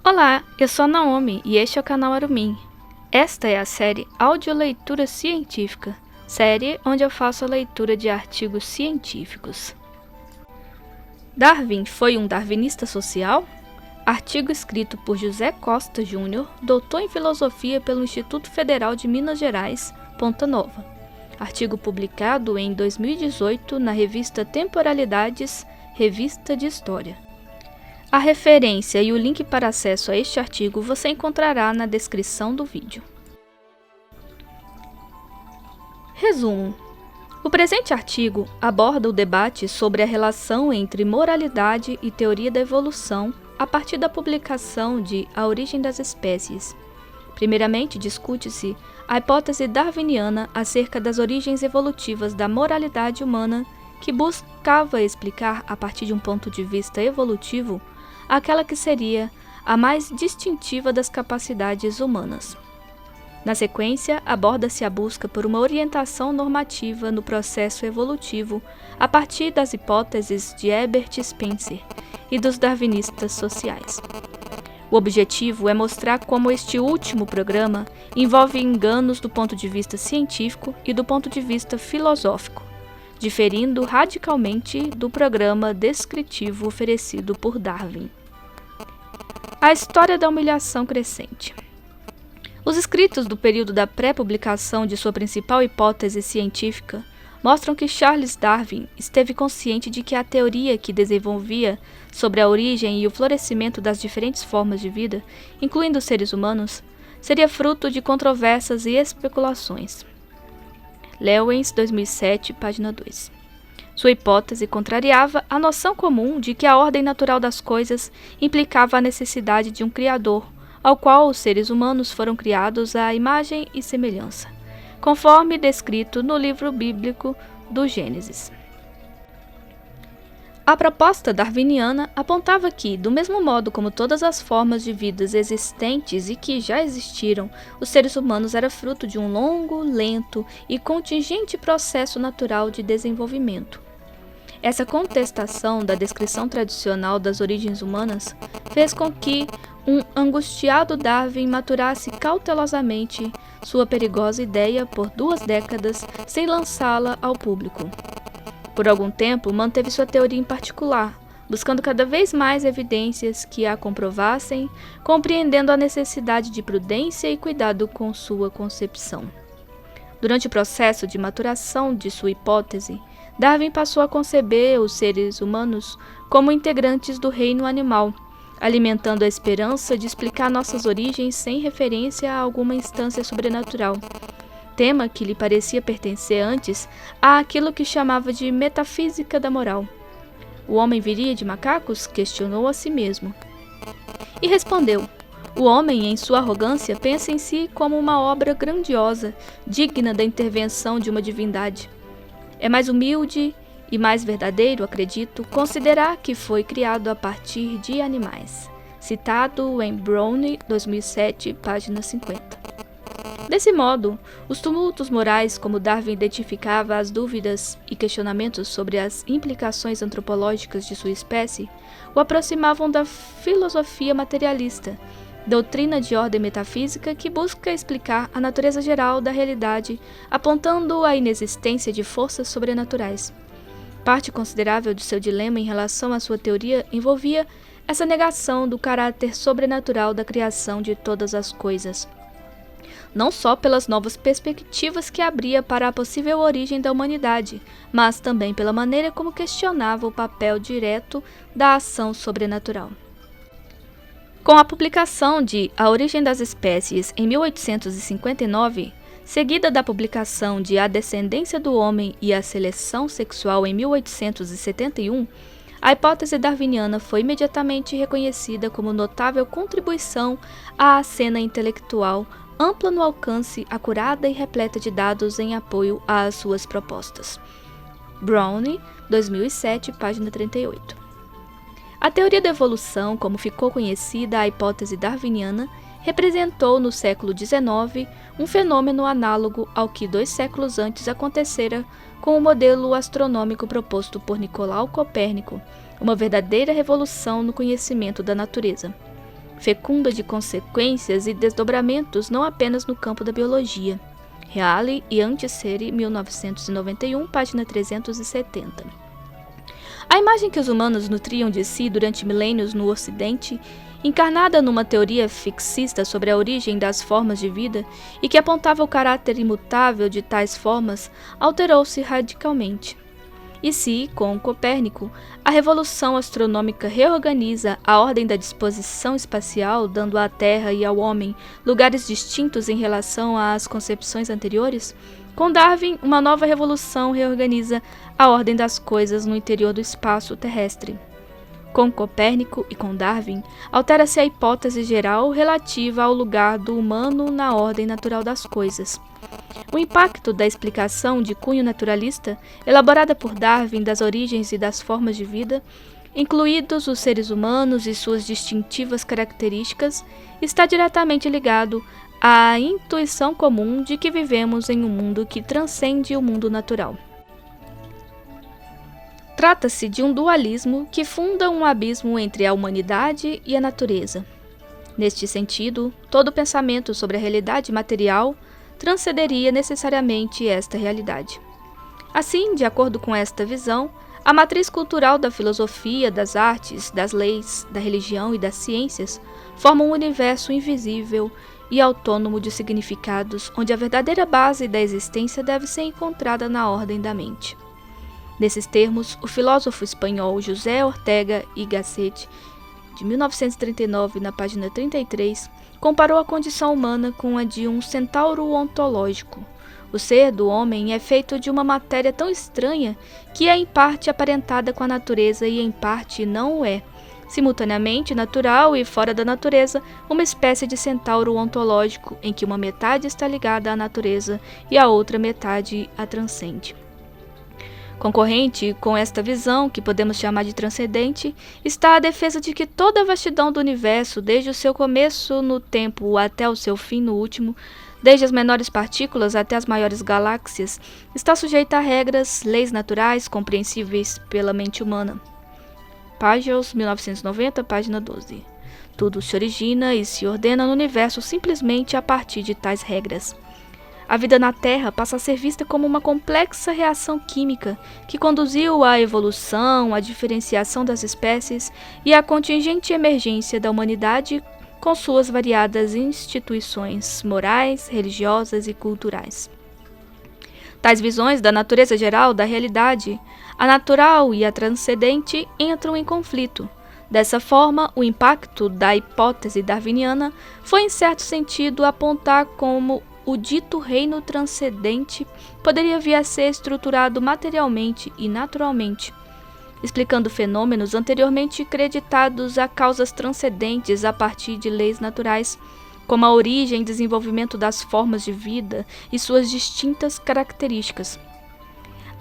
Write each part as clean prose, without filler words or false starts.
Olá, eu sou a Naomi e este é o canal Arumin. Esta é a série Audioleitura Científica, série onde eu faço a leitura de artigos científicos. Darwin foi um darwinista social? Artigo escrito por José Costa Júnior, doutor em filosofia pelo Instituto Federal de Minas Gerais, Ponta Nova. Artigo publicado em 2018 na revista Temporalidades, Revista de História. A referência e o link para acesso a este artigo você encontrará na descrição do vídeo. Resumo: o presente artigo aborda o debate sobre a relação entre moralidade e teoria da evolução a partir da publicação de A Origem das Espécies. Primeiramente, discute-se a hipótese darwiniana acerca das origens evolutivas da moralidade humana, que buscava explicar, a partir de um ponto de vista evolutivo, aquela que seria a mais distintiva das capacidades humanas. Na sequência, aborda-se a busca por uma orientação normativa no processo evolutivo a partir das hipóteses de Herbert Spencer e dos darwinistas sociais. O objetivo é mostrar como este último programa envolve enganos do ponto de vista científico e do ponto de vista filosófico, diferindo radicalmente do programa descritivo oferecido por Darwin. A história da humilhação crescente. Os escritos do período da pré-publicação de sua principal hipótese científica mostram que Charles Darwin esteve consciente de que a teoria que desenvolvia sobre a origem e o florescimento das diferentes formas de vida, incluindo os seres humanos, seria fruto de controvérsias e especulações. Lewins, 2007, página 2. Sua hipótese contrariava a noção comum de que a ordem natural das coisas implicava a necessidade de um Criador, ao qual os seres humanos foram criados à imagem e semelhança, conforme descrito no livro bíblico do Gênesis. A proposta darwiniana apontava que, do mesmo modo como todas as formas de vidas existentes e que já existiram, os seres humanos eram fruto de um longo, lento e contingente processo natural de desenvolvimento. Essa contestação da descrição tradicional das origens humanas fez com que um angustiado Darwin maturasse cautelosamente sua perigosa ideia por 2 décadas sem lançá-la ao público. Por algum tempo, manteve sua teoria em particular, buscando cada vez mais evidências que a comprovassem, compreendendo a necessidade de prudência e cuidado com sua concepção. Durante o processo de maturação de sua hipótese, Darwin passou a conceber os seres humanos como integrantes do reino animal, alimentando a esperança de explicar nossas origens sem referência a alguma instância sobrenatural, tema que lhe parecia pertencer antes àquilo que chamava de metafísica da moral. O homem viria de macacos? Questionou a si mesmo. E respondeu: o homem, em sua arrogância, pensa em si como uma obra grandiosa, digna da intervenção de uma divindade. É mais humilde e mais verdadeiro, acredito, considerar que foi criado a partir de animais. Citado em Browne, 2007, página 50. Desse modo, os tumultos morais, como Darwin identificava as dúvidas e questionamentos sobre as implicações antropológicas de sua espécie, o aproximavam da filosofia materialista, doutrina de ordem metafísica que busca explicar a natureza geral da realidade, apontando a inexistência de forças sobrenaturais. Parte considerável de seu dilema em relação à sua teoria envolvia essa negação do caráter sobrenatural da criação de todas as coisas, não só pelas novas perspectivas que abria para a possível origem da humanidade, mas também pela maneira como questionava o papel direto da ação sobrenatural. Com a publicação de A Origem das Espécies em 1859, seguida da publicação de A Descendência do Homem e a Seleção Sexual em 1871, a hipótese darwiniana foi imediatamente reconhecida como notável contribuição à cena intelectual, ampla no alcance, acurada e repleta de dados em apoio às suas propostas. Browne, 2007, página 38. A teoria da evolução, como ficou conhecida a hipótese darwiniana, representou no século XIX um fenômeno análogo ao que 2 séculos antes acontecera com o modelo astronômico proposto por Nicolau Copérnico, uma verdadeira revolução no conhecimento da natureza. fecunda de consequências e desdobramentos não apenas no campo da biologia. Reale e Antiseri, 1991, página 370. A imagem que os humanos nutriam de si durante milênios no Ocidente, encarnada numa teoria fixista sobre a origem das formas de vida e que apontava o caráter imutável de tais formas, alterou-se radicalmente. E se, com Copérnico, a revolução astronômica reorganiza a ordem da disposição espacial, dando à Terra e ao homem lugares distintos em relação às concepções anteriores, com Darwin, uma nova revolução reorganiza a ordem das coisas no interior do espaço terrestre. Com Copérnico e com Darwin, altera-se a hipótese geral relativa ao lugar do humano na ordem natural das coisas. O impacto da explicação de cunho naturalista, elaborada por Darwin das origens e das formas de vida, incluídos os seres humanos e suas distintivas características, está diretamente ligado à intuição comum de que vivemos em um mundo que transcende o mundo natural. Trata-se de um dualismo que funda um abismo entre a humanidade e a natureza. Neste sentido, todo pensamento sobre a realidade material transcenderia necessariamente esta realidade. Assim, de acordo com esta visão, a matriz cultural da filosofia, das artes, das leis, da religião e das ciências forma um universo invisível e autônomo de significados, onde a verdadeira base da existência deve ser encontrada na ordem da mente. Nesses termos, o filósofo espanhol José Ortega y Gasset, de 1939, na página 33, comparou a condição humana com a de um centauro ontológico. O ser do homem é feito de uma matéria tão estranha que é em parte aparentada com a natureza e em parte não o é. Simultaneamente natural e fora da natureza, uma espécie de centauro ontológico em que uma metade está ligada à natureza e a outra metade a transcende. Concorrente com esta visão, que podemos chamar de transcendente, está a defesa de que toda a vastidão do universo, desde o seu começo no tempo até o seu fim no último, desde as menores partículas até as maiores galáxias, está sujeita a regras, leis naturais compreensíveis pela mente humana. Pagels, 1990, página 12. Tudo se origina e se ordena no universo simplesmente a partir de tais regras. A vida na Terra passa a ser vista como uma complexa reação química que conduziu à evolução, à diferenciação das espécies e à contingente emergência da humanidade com suas variadas instituições morais, religiosas e culturais. Tais visões da natureza geral da realidade, a natural e a transcendente, entram em conflito. Dessa forma, o impacto da hipótese darwiniana foi, em certo sentido, apontar como o dito reino transcendente poderia vir a ser estruturado materialmente e naturalmente, explicando fenômenos anteriormente creditados a causas transcendentes a partir de leis naturais, como a origem e desenvolvimento das formas de vida e suas distintas características.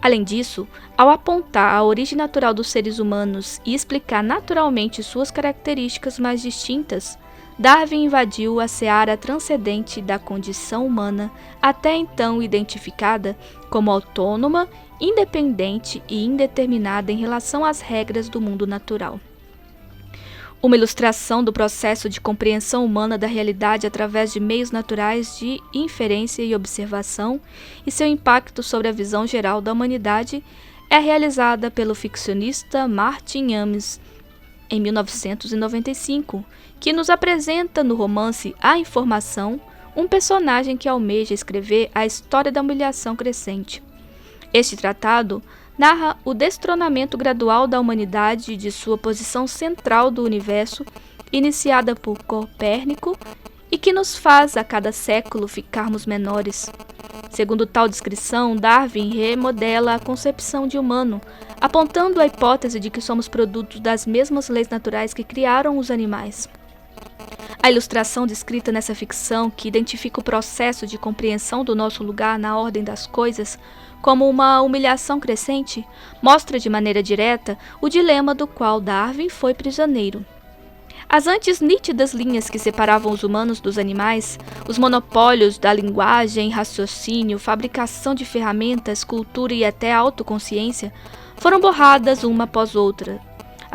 Além disso, ao apontar a origem natural dos seres humanos e explicar naturalmente suas características mais distintas, Darwin invadiu a seara transcendente da condição humana, até então identificada como autônoma, independente e indeterminada em relação às regras do mundo natural. Uma ilustração do processo de compreensão humana da realidade através de meios naturais de inferência e observação e seu impacto sobre a visão geral da humanidade é realizada pelo ficcionista Martin Amis, em 1995, que nos apresenta no romance A Informação um personagem que almeja escrever a história da humilhação crescente. Este tratado narra o destronamento gradual da humanidade de sua posição central do universo, iniciada por Copérnico, e que nos faz a cada século ficarmos menores. Segundo tal descrição, Darwin remodela a concepção de humano, apontando a hipótese de que somos produtos das mesmas leis naturais que criaram os animais. A ilustração descrita nessa ficção, que identifica o processo de compreensão do nosso lugar na ordem das coisas como uma humilhação crescente, mostra de maneira direta o dilema do qual Darwin foi prisioneiro. As antes nítidas linhas que separavam os humanos dos animais, os monopólios da linguagem, raciocínio, fabricação de ferramentas, cultura e até autoconsciência, foram borradas uma após outra.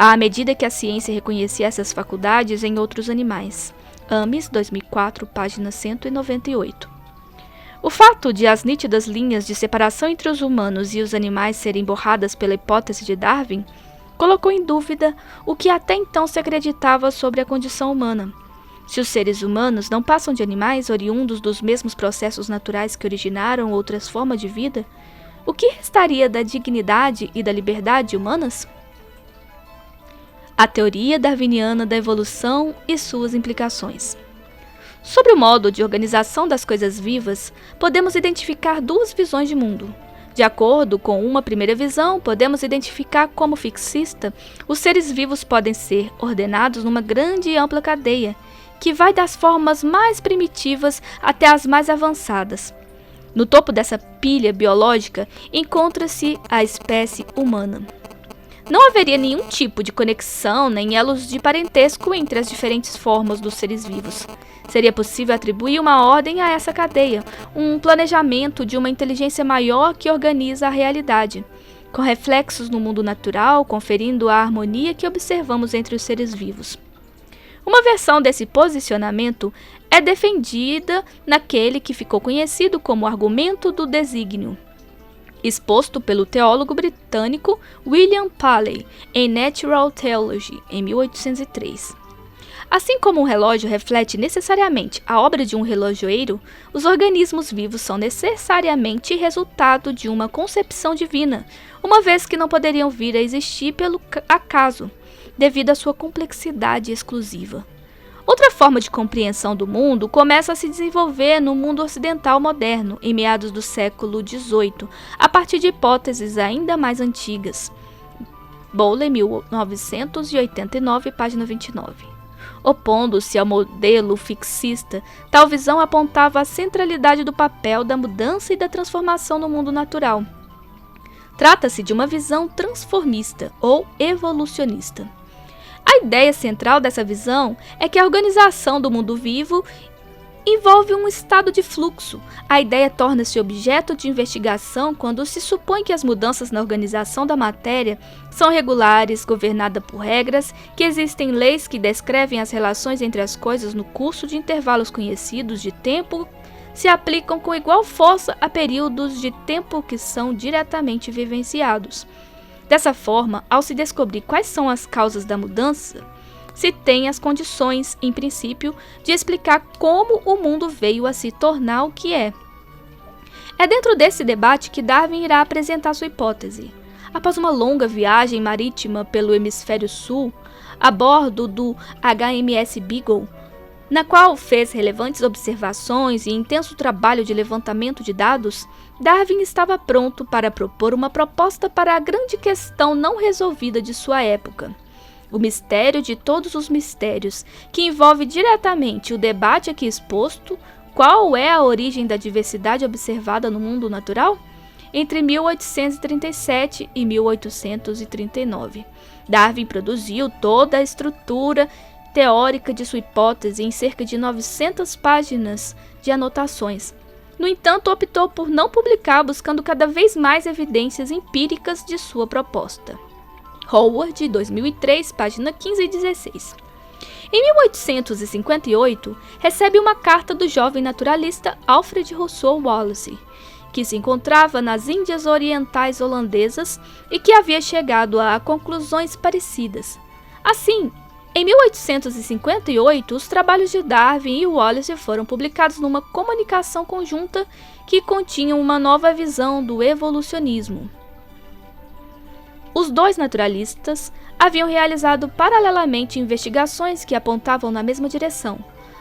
à medida que a ciência reconhecia essas faculdades em outros animais. Ames, 2004, página 198. O fato de as nítidas linhas de separação entre os humanos e os animais serem borradas pela hipótese de Darwin colocou em dúvida o que até então se acreditava sobre a condição humana. Se os seres humanos não passam de animais oriundos dos mesmos processos naturais que originaram outras formas de vida, o que restaria da dignidade e da liberdade humanas? A teoria darwiniana da evolução e suas implicações. Sobre o modo de organização das coisas vivas, podemos identificar duas visões de mundo. De acordo com uma primeira visão, podemos identificar como fixista, os seres vivos podem ser ordenados numa grande e ampla cadeia, que vai das formas mais primitivas até as mais avançadas. No topo dessa pilha biológica encontra-se a espécie humana. Não haveria nenhum tipo de conexão nem elos de parentesco entre as diferentes formas dos seres vivos. Seria possível atribuir uma ordem a essa cadeia, um planejamento de uma inteligência maior que organiza a realidade, com reflexos no mundo natural, conferindo a harmonia que observamos entre os seres vivos. Uma versão desse posicionamento é defendida naquele que ficou conhecido como argumento do desígnio, exposto pelo teólogo britânico William Paley em Natural Theology, em 1803. Assim como um relógio reflete necessariamente a obra de um relojoeiro, os organismos vivos são necessariamente resultado de uma concepção divina, uma vez que não poderiam vir a existir pelo acaso, devido à sua complexidade exclusiva. Outra forma de compreensão do mundo começa a se desenvolver no mundo ocidental moderno, em meados do século XVIII, a partir de hipóteses ainda mais antigas. Bowley, 1989, página 29. Opondo-se ao modelo fixista, tal visão apontava a centralidade do papel da mudança e da transformação no mundo natural. Trata-se de uma visão transformista ou evolucionista. A ideia central dessa visão é que a organização do mundo vivo envolve um estado de fluxo. A ideia torna-se objeto de investigação quando se supõe que as mudanças na organização da matéria são regulares, governadas por regras, que existem leis que descrevem as relações entre as coisas no curso de intervalos conhecidos de tempo, se aplicam com igual força a períodos de tempo que são diretamente vivenciados. Dessa forma, ao se descobrir quais são as causas da mudança, se tem as condições, em princípio, de explicar como o mundo veio a se tornar o que é. É dentro desse debate que Darwin irá apresentar sua hipótese. Após uma longa viagem marítima pelo hemisfério sul, a bordo do HMS Beagle, na qual fez relevantes observações e intenso trabalho de levantamento de dados, Darwin estava pronto para propor uma proposta para a grande questão não resolvida de sua época. O mistério de todos os mistérios, que envolve diretamente o debate aqui exposto, qual é a origem da diversidade observada no mundo natural? Entre 1837 e 1839. Darwin produziu toda a estrutura teórica de sua hipótese em cerca de 900 páginas de anotações. No entanto, optou por não publicar, buscando cada vez mais evidências empíricas de sua proposta. Howard, 2003, página 15 e 16. Em 1858, recebe uma carta do jovem naturalista Alfred Russel Wallace, que se encontrava nas Índias Orientais Holandesas e que havia chegado a conclusões parecidas. Assim, em 1858, os trabalhos de Darwin e Wallace foram publicados numa comunicação conjunta que continha uma nova visão do evolucionismo. Os dois naturalistas haviam realizado paralelamente investigações que apontavam na mesma direção.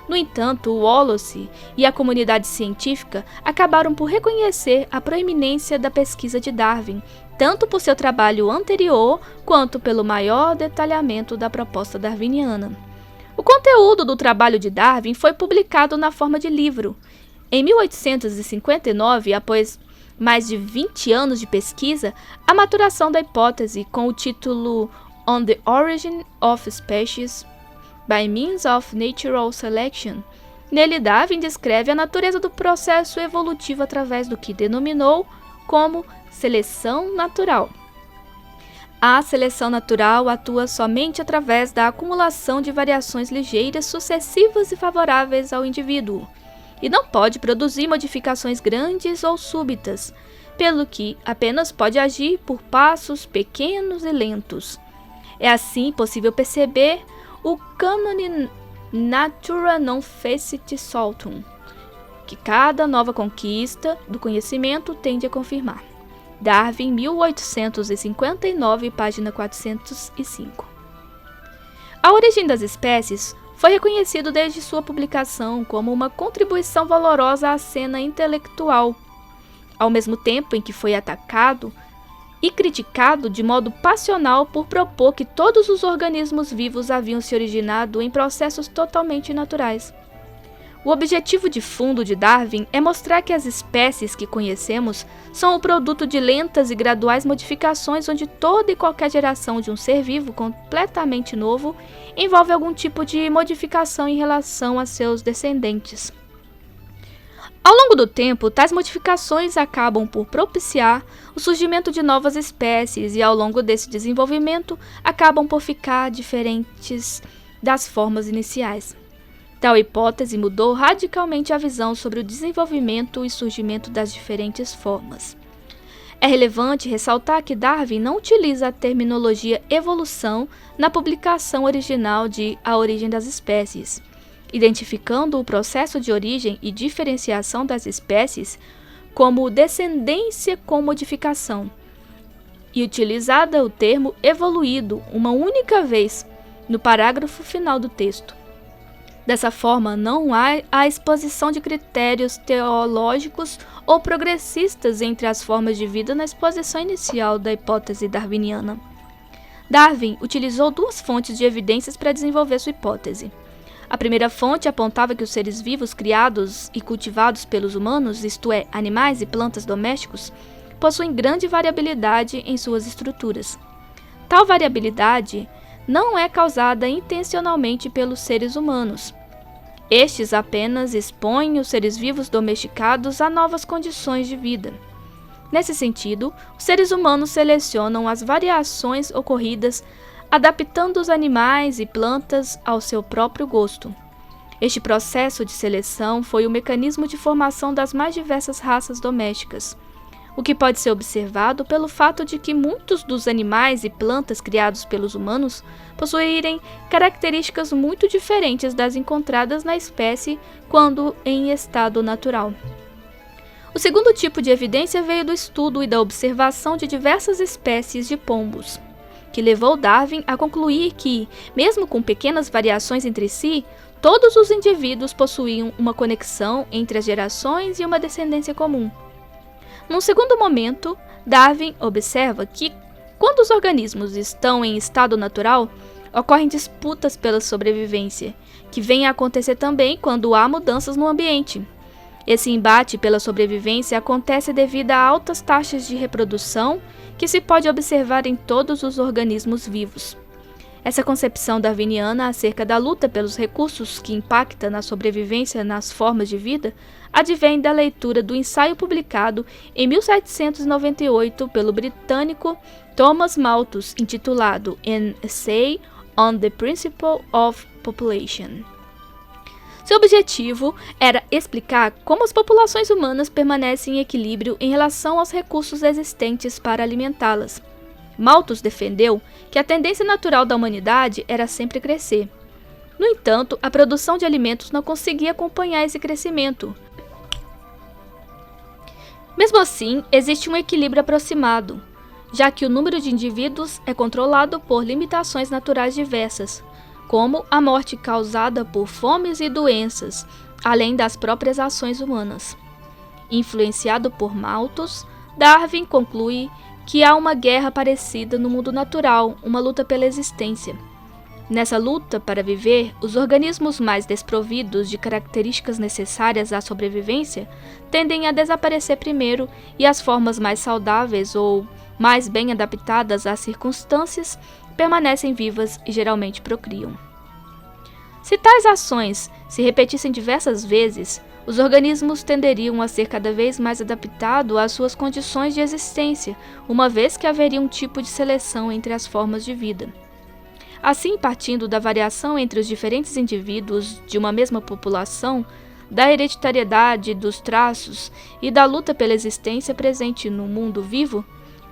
No entanto, Wallace e a comunidade científica acabaram por reconhecer a proeminência da pesquisa de Darwin, tanto por seu trabalho anterior quanto pelo maior detalhamento da proposta darwiniana. O conteúdo do trabalho de Darwin foi publicado na forma de livro. Em 1859, após mais de 20 anos de pesquisa, a maturação da hipótese com o título On the Origin of Species by Means of Natural Selection. Nele, Darwin descreve a natureza do processo evolutivo através do que denominou como seleção natural. A seleção natural atua somente através da acumulação de variações ligeiras sucessivas e favoráveis ao indivíduo, e não pode produzir modificações grandes ou súbitas, pelo que apenas pode agir por passos pequenos e lentos. É assim possível perceber o cânone Natura non facit soltum, que cada nova conquista do conhecimento tende a confirmar. Darwin, 1859, página 405. A origem das espécies foi reconhecido desde sua publicação como uma contribuição valorosa à cena intelectual, ao mesmo tempo em que foi atacado e criticado de modo passional por propor que todos os organismos vivos haviam se originado em processos totalmente naturais. O objetivo de fundo de Darwin é mostrar que as espécies que conhecemos são o produto de lentas e graduais modificações onde toda e qualquer geração de um ser vivo completamente novo envolve algum tipo de modificação em relação a seus descendentes. Ao longo do tempo, tais modificações acabam por propiciar o surgimento de novas espécies e, ao longo desse desenvolvimento, acabam por ficar diferentes das formas iniciais. Tal hipótese mudou radicalmente a visão sobre o desenvolvimento e surgimento das diferentes formas. É relevante ressaltar que Darwin não utiliza a terminologia evolução na publicação original de A Origem das Espécies, identificando o processo de origem e diferenciação das espécies como descendência com modificação, e utilizada o termo evoluído uma única vez no parágrafo final do texto. Dessa forma, não há a exposição de critérios teológicos ou progressistas entre as formas de vida na exposição inicial da hipótese darwiniana. Darwin utilizou duas fontes de evidências para desenvolver sua hipótese. A primeira fonte apontava que os seres vivos criados e cultivados pelos humanos, isto é, animais e plantas domésticos, possuem grande variabilidade em suas estruturas. Tal variabilidade não é causada intencionalmente pelos seres humanos. Estes apenas expõem os seres vivos domesticados a novas condições de vida. Nesse sentido, os seres humanos selecionam as variações ocorridas, adaptando os animais e plantas ao seu próprio gosto. Este processo de seleção foi o mecanismo de formação das mais diversas raças domésticas, o que pode ser observado pelo fato de que muitos dos animais e plantas criados pelos humanos possuírem características muito diferentes das encontradas na espécie quando em estado natural. O segundo tipo de evidência veio do estudo e da observação de diversas espécies de pombos, que levou Darwin a concluir que, mesmo com pequenas variações entre si, todos os indivíduos possuíam uma conexão entre as gerações e uma descendência comum. Num segundo momento, Darwin observa que, quando os organismos estão em estado natural, ocorrem disputas pela sobrevivência, que vêm a acontecer também quando há mudanças no ambiente. Esse embate pela sobrevivência acontece devido a altas taxas de reprodução que se pode observar em todos os organismos vivos. Essa concepção darwiniana acerca da luta pelos recursos que impacta na sobrevivência nas formas de vida advém da leitura do ensaio publicado em 1798 pelo britânico Thomas Malthus, intitulado An Essay on the Principle of Population. Seu objetivo era explicar como as populações humanas permanecem em equilíbrio em relação aos recursos existentes para alimentá-las. Malthus defendeu que a tendência natural da humanidade era sempre crescer. No entanto, a produção de alimentos não conseguia acompanhar esse crescimento. Mesmo assim, existe um equilíbrio aproximado, já que o número de indivíduos é controlado por limitações naturais diversas, como a morte causada por fomes e doenças, além das próprias ações humanas. Influenciado por Malthus, Darwin conclui que há uma guerra parecida no mundo natural, uma luta pela existência. Nessa luta para viver, os organismos mais desprovidos de características necessárias à sobrevivência tendem a desaparecer primeiro e as formas mais saudáveis ou mais bem adaptadas às circunstâncias permanecem vivas e geralmente procriam. Se tais ações se repetissem diversas vezes, os organismos tenderiam a ser cada vez mais adaptados às suas condições de existência, uma vez que haveria um tipo de seleção entre as formas de vida. Assim, partindo da variação entre os diferentes indivíduos de uma mesma população, da hereditariedade dos traços e da luta pela existência presente no mundo vivo,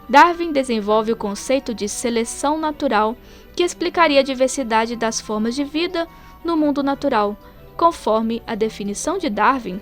Darwin desenvolve o conceito de seleção natural, que explicaria a diversidade das formas de vida no mundo natural. Conforme a definição de Darwin,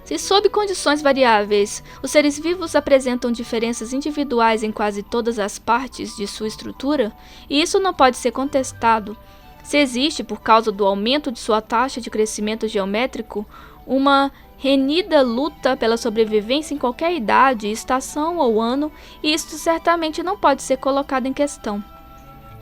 se sob condições variáveis os seres vivos apresentam diferenças individuais em quase todas as partes de sua estrutura, e isso não pode ser contestado, se existe, por causa do aumento de sua taxa de crescimento geométrico, uma renhida luta pela sobrevivência em qualquer idade, estação ou ano, e isso certamente não pode ser colocado em questão.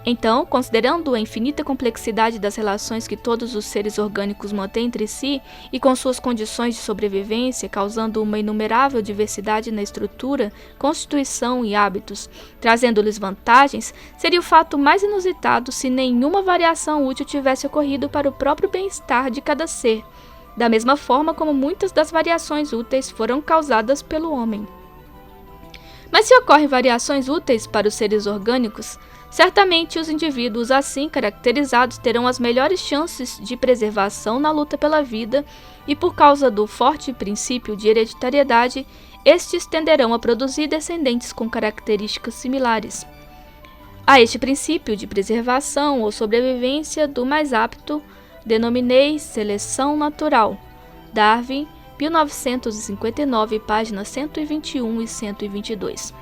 Então, considerando a infinita complexidade das relações que todos os seres orgânicos mantêm entre si e com suas condições de sobrevivência, causando uma inumerável diversidade na estrutura, constituição e hábitos, trazendo-lhes vantagens, seria o fato mais inusitado se nenhuma variação útil tivesse ocorrido para o próprio bem-estar de cada ser, da mesma forma como muitas das variações úteis foram causadas pelo homem. Mas se ocorrem variações úteis para os seres orgânicos, certamente os indivíduos assim caracterizados terão as melhores chances de preservação na luta pela vida e, por causa do forte princípio de hereditariedade, estes tenderão a produzir descendentes com características similares. A este princípio de preservação ou sobrevivência do mais apto, denominei seleção natural. Darwin, 1959, páginas 121 e 122.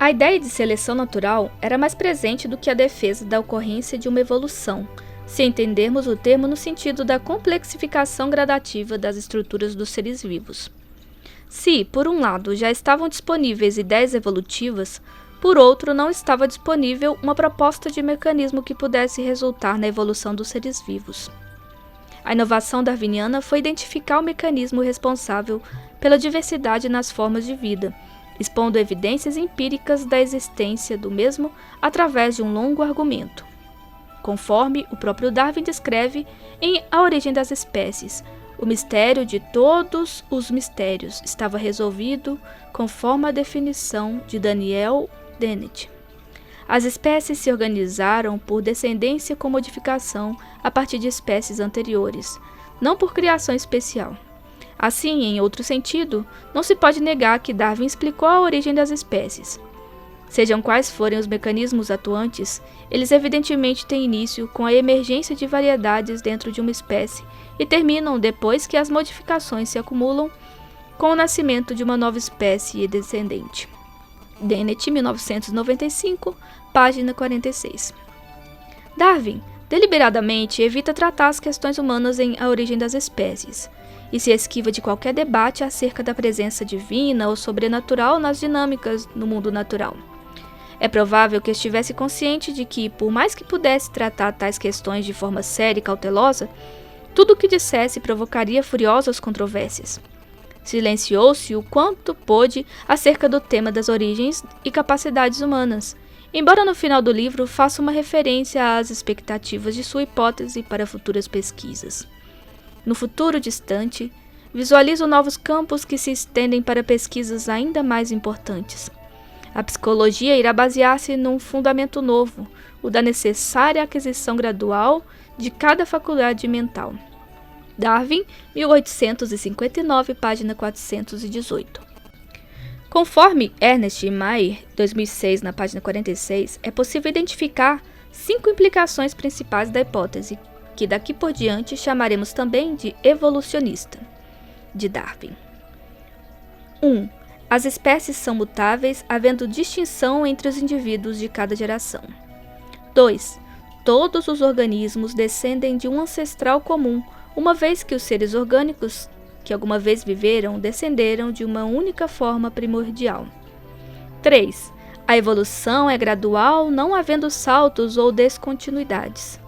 A ideia de seleção natural era mais presente do que a defesa da ocorrência de uma evolução, se entendermos o termo no sentido da complexificação gradativa das estruturas dos seres vivos. Se, por um lado, já estavam disponíveis ideias evolutivas, por outro, não estava disponível uma proposta de mecanismo que pudesse resultar na evolução dos seres vivos. A inovação darwiniana foi identificar o mecanismo responsável pela diversidade nas formas de vida, expondo evidências empíricas da existência do mesmo através de um longo argumento. Conforme o próprio Darwin descreve em A Origem das Espécies, o mistério de todos os mistérios estava resolvido conforme a definição de Daniel Dennett. As espécies se organizaram por descendência com modificação a partir de espécies anteriores, não por criação especial. Assim, em outro sentido, não se pode negar que Darwin explicou a origem das espécies. Sejam quais forem os mecanismos atuantes, eles evidentemente têm início com a emergência de variedades dentro de uma espécie e terminam depois que as modificações se acumulam com o nascimento de uma nova espécie descendente. Dennett, 1995, página 46. Darwin, deliberadamente, evita tratar as questões humanas em A Origem das Espécies, e se esquiva de qualquer debate acerca da presença divina ou sobrenatural nas dinâmicas no mundo natural. É provável que estivesse consciente de que, por mais que pudesse tratar tais questões de forma séria e cautelosa, tudo o que dissesse provocaria furiosas controvérsias. Silenciou-se o quanto pôde acerca do tema das origens e capacidades humanas, embora no final do livro faça uma referência às expectativas de sua hipótese para futuras pesquisas. No futuro distante, visualizo novos campos que se estendem para pesquisas ainda mais importantes. A psicologia irá basear-se num fundamento novo, o da necessária aquisição gradual de cada faculdade mental. Darwin, 1859, página 418. Conforme Ernest Mayr, 2006, na página 46, é possível identificar 5 implicações principais da hipótese, que daqui por diante chamaremos também de evolucionista, de Darwin. 1. As espécies são mutáveis, havendo distinção entre os indivíduos de cada geração. 2. Todos os organismos descendem de um ancestral comum, uma vez que os seres orgânicos que alguma vez viveram descenderam de uma única forma primordial. 3. A evolução é gradual, não havendo saltos ou descontinuidades.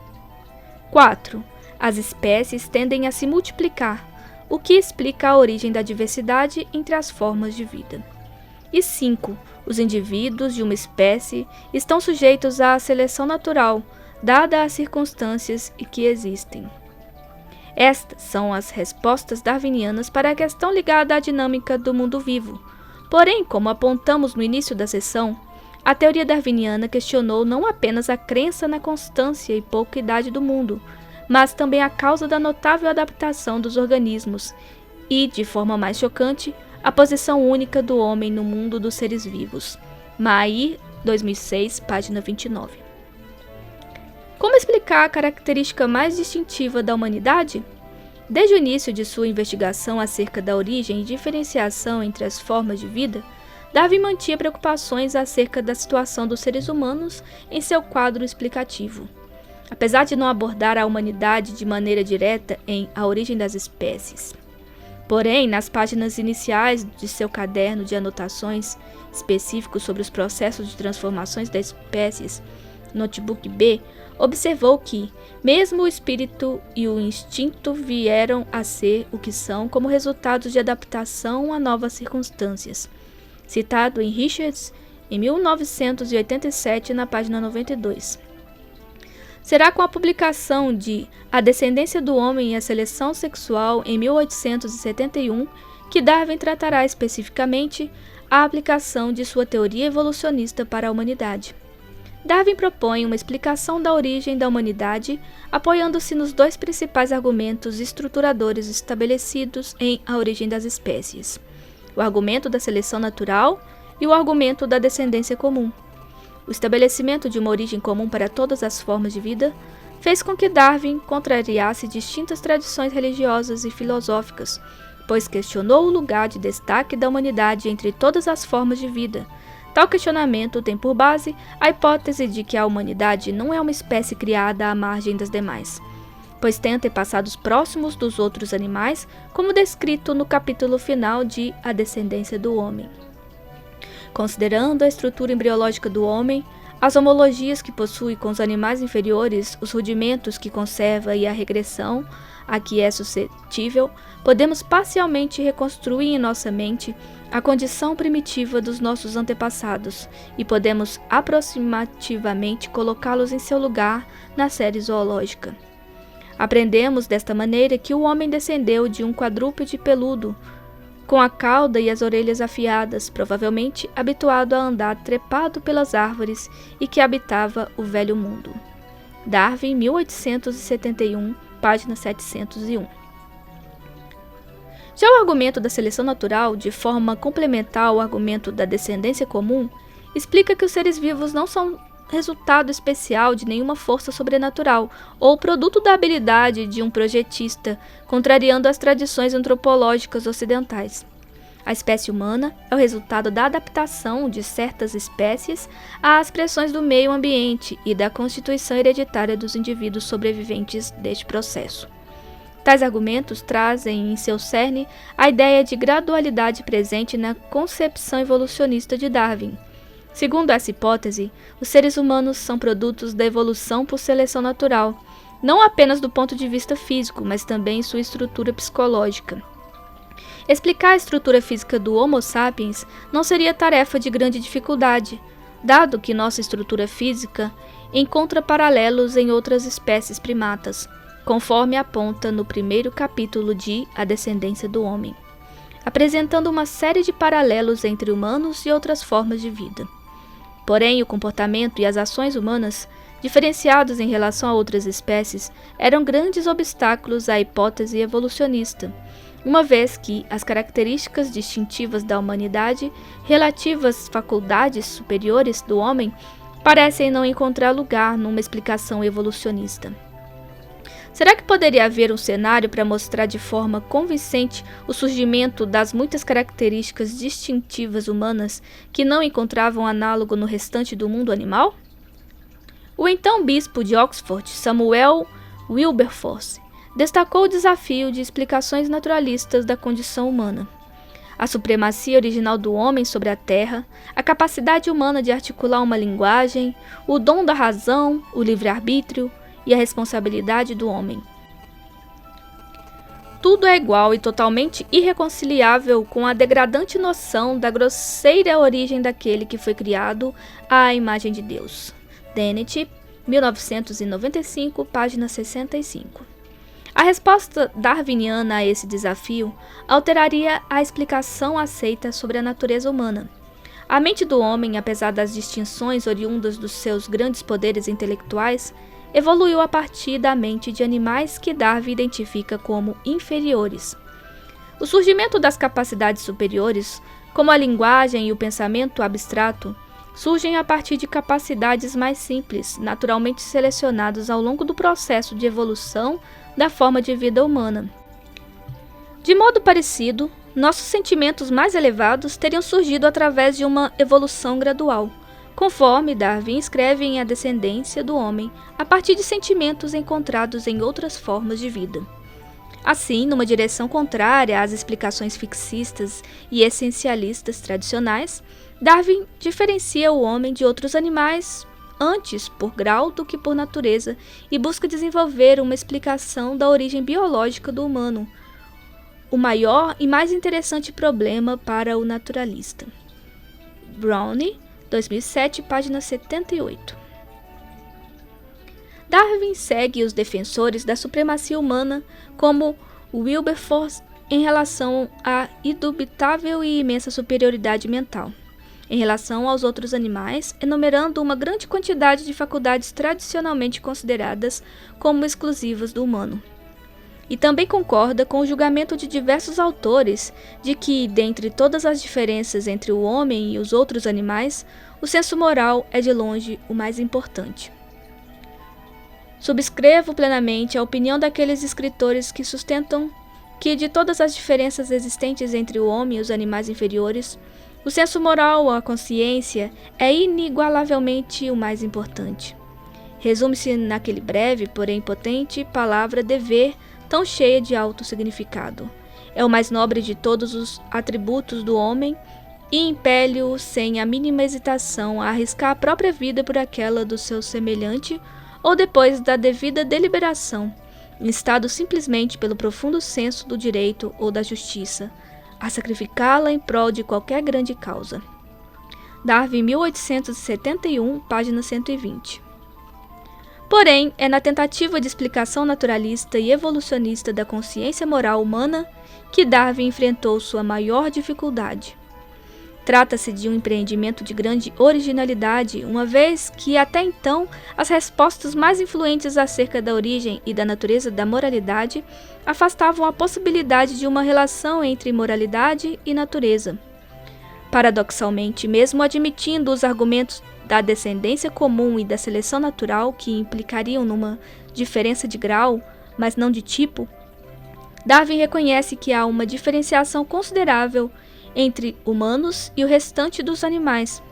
4. As espécies tendem a se multiplicar, o que explica a origem da diversidade entre as formas de vida. E 5. Os indivíduos de uma espécie estão sujeitos à seleção natural, dada as circunstâncias em que existem. Estas são as respostas darwinianas para a questão ligada à dinâmica do mundo vivo. Porém, como apontamos no início da sessão, a teoria darwiniana questionou não apenas a crença na constância e pouca idade do mundo, mas também a causa da notável adaptação dos organismos e, de forma mais chocante, a posição única do homem no mundo dos seres vivos. Mair, 2006, página 29. Como explicar a característica mais distintiva da humanidade? Desde o início de sua investigação acerca da origem e diferenciação entre as formas de vida, Darwin mantinha preocupações acerca da situação dos seres humanos em seu quadro explicativo. Apesar de não abordar a humanidade de maneira direta em A Origem das Espécies. Porém, nas páginas iniciais de seu caderno de anotações específicos sobre os processos de transformações das espécies, Notebook B, observou que, mesmo o espírito e o instinto vieram a ser o que são como resultados de adaptação a novas circunstâncias. Citado em Richards, em 1987, na página 92. Será com a publicação de A Descendência do Homem e a Seleção Sexual, em 1871, que Darwin tratará especificamente a aplicação de sua teoria evolucionista para a humanidade. Darwin propõe uma explicação da origem da humanidade, apoiando-se nos dois principais argumentos estruturadores estabelecidos em A Origem das Espécies: o argumento da seleção natural e o argumento da descendência comum. O estabelecimento de uma origem comum para todas as formas de vida fez com que Darwin contrariasse distintas tradições religiosas e filosóficas, pois questionou o lugar de destaque da humanidade entre todas as formas de vida. Tal questionamento tem por base a hipótese de que a humanidade não é uma espécie criada à margem das demais, pois tem antepassados próximos dos outros animais, como descrito no capítulo final de A Descendência do Homem. Considerando a estrutura embriológica do homem, as homologias que possui com os animais inferiores, os rudimentos que conserva e a regressão a que é suscetível, podemos parcialmente reconstruir em nossa mente a condição primitiva dos nossos antepassados e podemos aproximativamente colocá-los em seu lugar na série zoológica. Aprendemos desta maneira que o homem descendeu de um quadrúpede peludo, com a cauda e as orelhas afiadas, provavelmente habituado a andar trepado pelas árvores e que habitava o velho mundo. Darwin, 1871, página 701. Já o argumento da seleção natural, de forma complementar ao argumento da descendência comum, explica que os seres vivos não são resultado especial de nenhuma força sobrenatural ou produto da habilidade de um projetista, contrariando as tradições antropológicas ocidentais. A espécie humana é o resultado da adaptação de certas espécies às pressões do meio ambiente e da constituição hereditária dos indivíduos sobreviventes deste processo. Tais argumentos trazem em seu cerne a ideia de gradualidade presente na concepção evolucionista de Darwin. Segundo essa hipótese, os seres humanos são produtos da evolução por seleção natural, não apenas do ponto de vista físico, mas também em sua estrutura psicológica. Explicar a estrutura física do Homo sapiens não seria tarefa de grande dificuldade, dado que nossa estrutura física encontra paralelos em outras espécies primatas, conforme aponta no primeiro capítulo de A Descendência do Homem, apresentando uma série de paralelos entre humanos e outras formas de vida. Porém, o comportamento e as ações humanas, diferenciados em relação a outras espécies, eram grandes obstáculos à hipótese evolucionista, uma vez que as características distintivas da humanidade, relativas às faculdades superiores do homem, parecem não encontrar lugar numa explicação evolucionista. Será que poderia haver um cenário para mostrar de forma convincente o surgimento das muitas características distintivas humanas que não encontravam análogo no restante do mundo animal? O então bispo de Oxford, Samuel Wilberforce, destacou o desafio de explicações naturalistas da condição humana. A supremacia original do homem sobre a terra, a capacidade humana de articular uma linguagem, o dom da razão, o livre-arbítrio e a responsabilidade do homem. Tudo é igual e totalmente irreconciliável com a degradante noção da grosseira origem daquele que foi criado à imagem de Deus. Dennett, 1995, página 65. A resposta darwiniana a esse desafio alteraria a explicação aceita sobre a natureza humana. A mente do homem, apesar das distinções oriundas dos seus grandes poderes intelectuais, evoluiu a partir da mente de animais que Darwin identifica como inferiores. O surgimento das capacidades superiores, como a linguagem e o pensamento abstrato, surgem a partir de capacidades mais simples, naturalmente selecionadas ao longo do processo de evolução da forma de vida humana. De modo parecido, nossos sentimentos mais elevados teriam surgido através de uma evolução gradual, conforme Darwin escreve em A Descendência do Homem, a partir de sentimentos encontrados em outras formas de vida. Assim, numa direção contrária às explicações fixistas e essencialistas tradicionais, Darwin diferencia o homem de outros animais antes por grau do que por natureza e busca desenvolver uma explicação da origem biológica do humano, o maior e mais interessante problema para o naturalista. Browne, 2007, página 78. Darwin segue os defensores da supremacia humana como Wilberforce em relação à indubitável e imensa superioridade mental em relação aos outros animais, enumerando uma grande quantidade de faculdades tradicionalmente consideradas como exclusivas do humano. E também concorda com o julgamento de diversos autores de que, dentre todas as diferenças entre o homem e os outros animais, o senso moral é de longe o mais importante. Subscrevo plenamente a opinião daqueles escritores que sustentam que, de todas as diferenças existentes entre o homem e os animais inferiores, o senso moral ou a consciência é inigualavelmente o mais importante. Resume-se naquele breve, porém potente, palavra dever, tão cheia de alto significado. É o mais nobre de todos os atributos do homem e impele-o sem a mínima hesitação a arriscar a própria vida por aquela do seu semelhante ou depois da devida deliberação, instado simplesmente pelo profundo senso do direito ou da justiça, a sacrificá-la em prol de qualquer grande causa. Darwin, 1871, página 120. Porém, é na tentativa de explicação naturalista e evolucionista da consciência moral humana que Darwin enfrentou sua maior dificuldade. Trata-se de um empreendimento de grande originalidade, uma vez que, até então, as respostas mais influentes acerca da origem e da natureza da moralidade afastavam a possibilidade de uma relação entre moralidade e natureza. Paradoxalmente, mesmo admitindo os argumentos da descendência comum e da seleção natural que implicariam numa diferença de grau, mas não de tipo, Darwin reconhece que há uma diferenciação considerável entre humanos e o restante dos animais.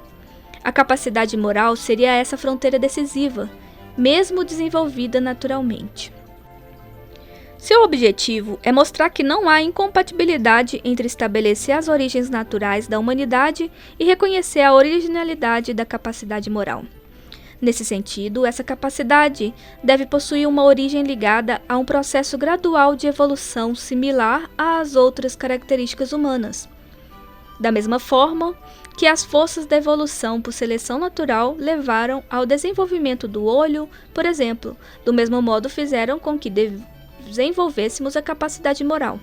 A capacidade moral seria essa fronteira decisiva, mesmo desenvolvida naturalmente. Seu objetivo é mostrar que não há incompatibilidade entre estabelecer as origens naturais da humanidade e reconhecer a originalidade da capacidade moral. Nesse sentido, essa capacidade deve possuir uma origem ligada a um processo gradual de evolução similar às outras características humanas. Da mesma forma que as forças da evolução por seleção natural levaram ao desenvolvimento do olho, por exemplo, do mesmo modo fizeram com que desenvolvêssemos a capacidade moral.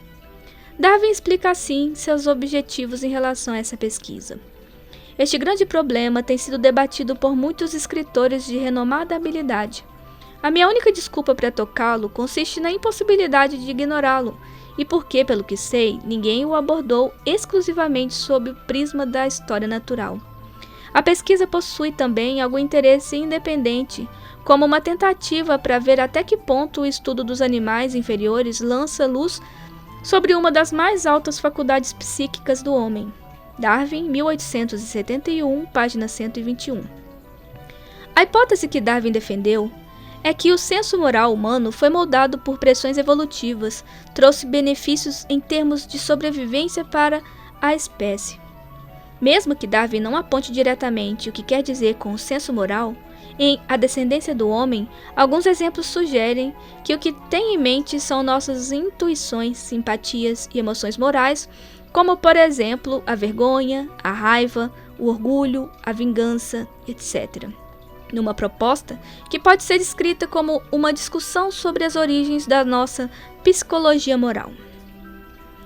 Darwin explica assim seus objetivos em relação a essa pesquisa. Este grande problema tem sido debatido por muitos escritores de renomada habilidade. A minha única desculpa para tocá-lo consiste na impossibilidade de ignorá-lo, e porque, pelo que sei, ninguém o abordou exclusivamente sob o prisma da história natural. A pesquisa possui também algum interesse independente, como uma tentativa para ver até que ponto o estudo dos animais inferiores lança luz sobre uma das mais altas faculdades psíquicas do homem. Darwin, 1871, página 121. A hipótese que Darwin defendeu é que o senso moral humano foi moldado por pressões evolutivas, trouxe benefícios em termos de sobrevivência para a espécie. Mesmo que Darwin não aponte diretamente o que quer dizer com o senso moral, em A Descendência do Homem, alguns exemplos sugerem que o que tem em mente são nossas intuições, simpatias e emoções morais, como, por exemplo, a vergonha, a raiva, o orgulho, a vingança, etc. numa proposta que pode ser descrita como uma discussão sobre as origens da nossa psicologia moral.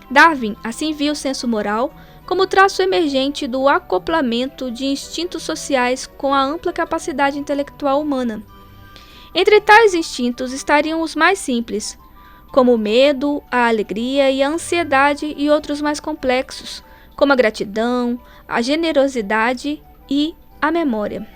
Darwin assim viu o senso moral como traço emergente do acoplamento de instintos sociais com a ampla capacidade intelectual humana. Entre tais instintos estariam os mais simples, como o medo, a alegria e a ansiedade, e outros mais complexos, como a gratidão, a generosidade e a memória.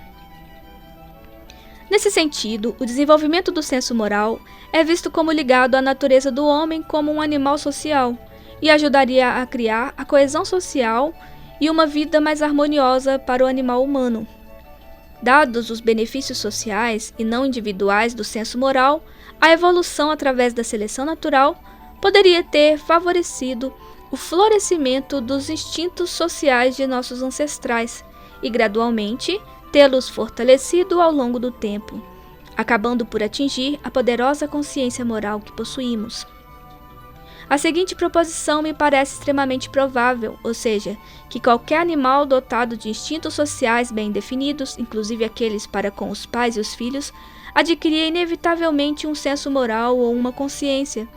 Nesse sentido, o desenvolvimento do senso moral é visto como ligado à natureza do homem como um animal social e ajudaria a criar a coesão social e uma vida mais harmoniosa para o animal humano. Dados os benefícios sociais e não individuais do senso moral, a evolução através da seleção natural poderia ter favorecido o florescimento dos instintos sociais de nossos ancestrais e, gradualmente, tê-los fortalecido ao longo do tempo, acabando por atingir a poderosa consciência moral que possuímos. A seguinte proposição me parece extremamente provável, ou seja, que qualquer animal dotado de instintos sociais bem definidos, inclusive aqueles para com os pais e os filhos, adquiria inevitavelmente um senso moral ou uma consciência,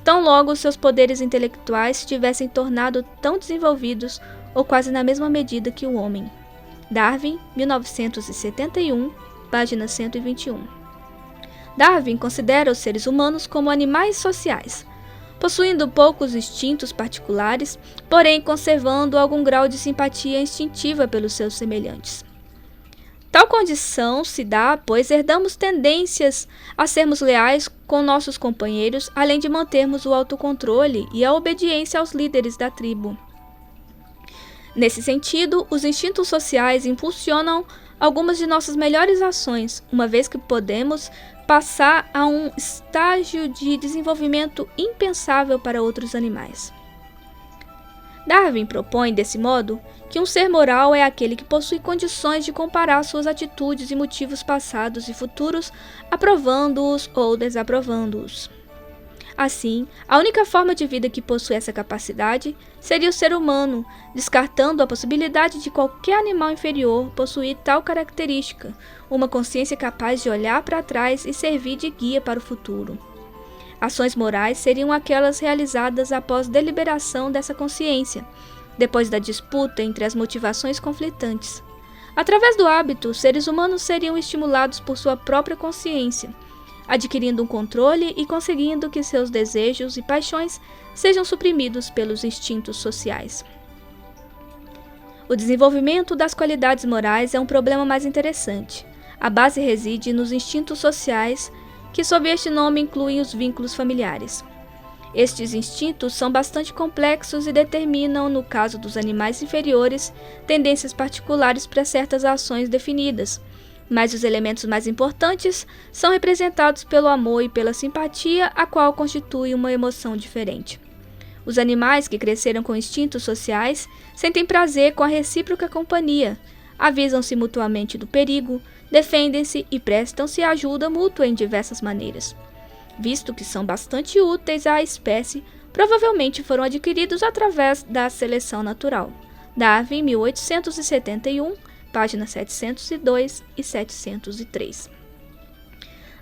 tão logo seus poderes intelectuais se tivessem tornado tão desenvolvidos ou quase na mesma medida que o homem. Darwin, 1971, página 121. Darwin considera os seres humanos como animais sociais, possuindo poucos instintos particulares, porém conservando algum grau de simpatia instintiva pelos seus semelhantes. Tal condição se dá, pois herdamos tendências a sermos leais com nossos companheiros, além de mantermos o autocontrole e a obediência aos líderes da tribo. Nesse sentido, os instintos sociais impulsionam algumas de nossas melhores ações, uma vez que podemos passar a um estágio de desenvolvimento impensável para outros animais. Darwin propõe, desse modo, que um ser moral é aquele que possui condições de comparar suas atitudes e motivos passados e futuros, aprovando-os ou desaprovando-os. Assim, a única forma de vida que possui essa capacidade seria o ser humano, descartando a possibilidade de qualquer animal inferior possuir tal característica, uma consciência capaz de olhar para trás e servir de guia para o futuro. Ações morais seriam aquelas realizadas após deliberação dessa consciência, depois da disputa entre as motivações conflitantes. Através do hábito, os seres humanos seriam estimulados por sua própria consciência, adquirindo um controle e conseguindo que seus desejos e paixões sejam suprimidos pelos instintos sociais. O desenvolvimento das qualidades morais é um problema mais interessante. A base reside nos instintos sociais, que sob este nome incluem os vínculos familiares. Estes instintos são bastante complexos e determinam, no caso dos animais inferiores, tendências particulares para certas ações definidas, mas os elementos mais importantes são representados pelo amor e pela simpatia, a qual constitui uma emoção diferente. Os animais que cresceram com instintos sociais sentem prazer com a recíproca companhia, avisam-se mutuamente do perigo, defendem-se e prestam-se ajuda mútua em diversas maneiras. Visto que são bastante úteis à espécie, provavelmente foram adquiridos através da seleção natural. Darwin, 1871, páginas 702 e 703.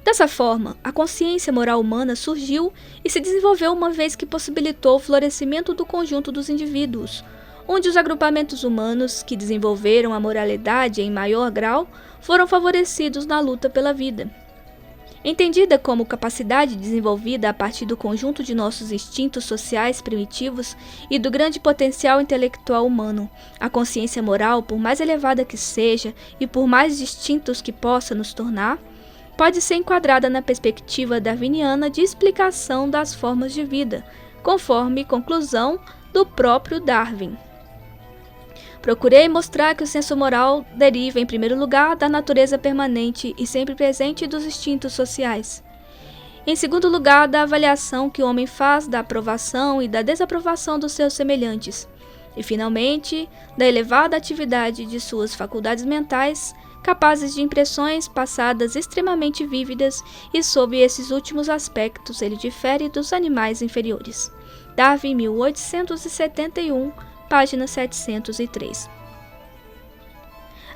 Dessa forma, a consciência moral humana surgiu e se desenvolveu uma vez que possibilitou o florescimento do conjunto dos indivíduos, onde os agrupamentos humanos que desenvolveram a moralidade em maior grau foram favorecidos na luta pela vida. Entendida como capacidade desenvolvida a partir do conjunto de nossos instintos sociais primitivos e do grande potencial intelectual humano, a consciência moral, por mais elevada que seja e por mais distintos que possa nos tornar, pode ser enquadrada na perspectiva darwiniana de explicação das formas de vida, conforme conclusão do próprio Darwin. Procurei mostrar que o senso moral deriva, em primeiro lugar, da natureza permanente e sempre presente dos instintos sociais. Em segundo lugar, da avaliação que o homem faz da aprovação e da desaprovação dos seus semelhantes. E, finalmente, da elevada atividade de suas faculdades mentais, capazes de impressões passadas extremamente vívidas, e sob esses últimos aspectos ele difere dos animais inferiores. Darwin, 1871, página 703.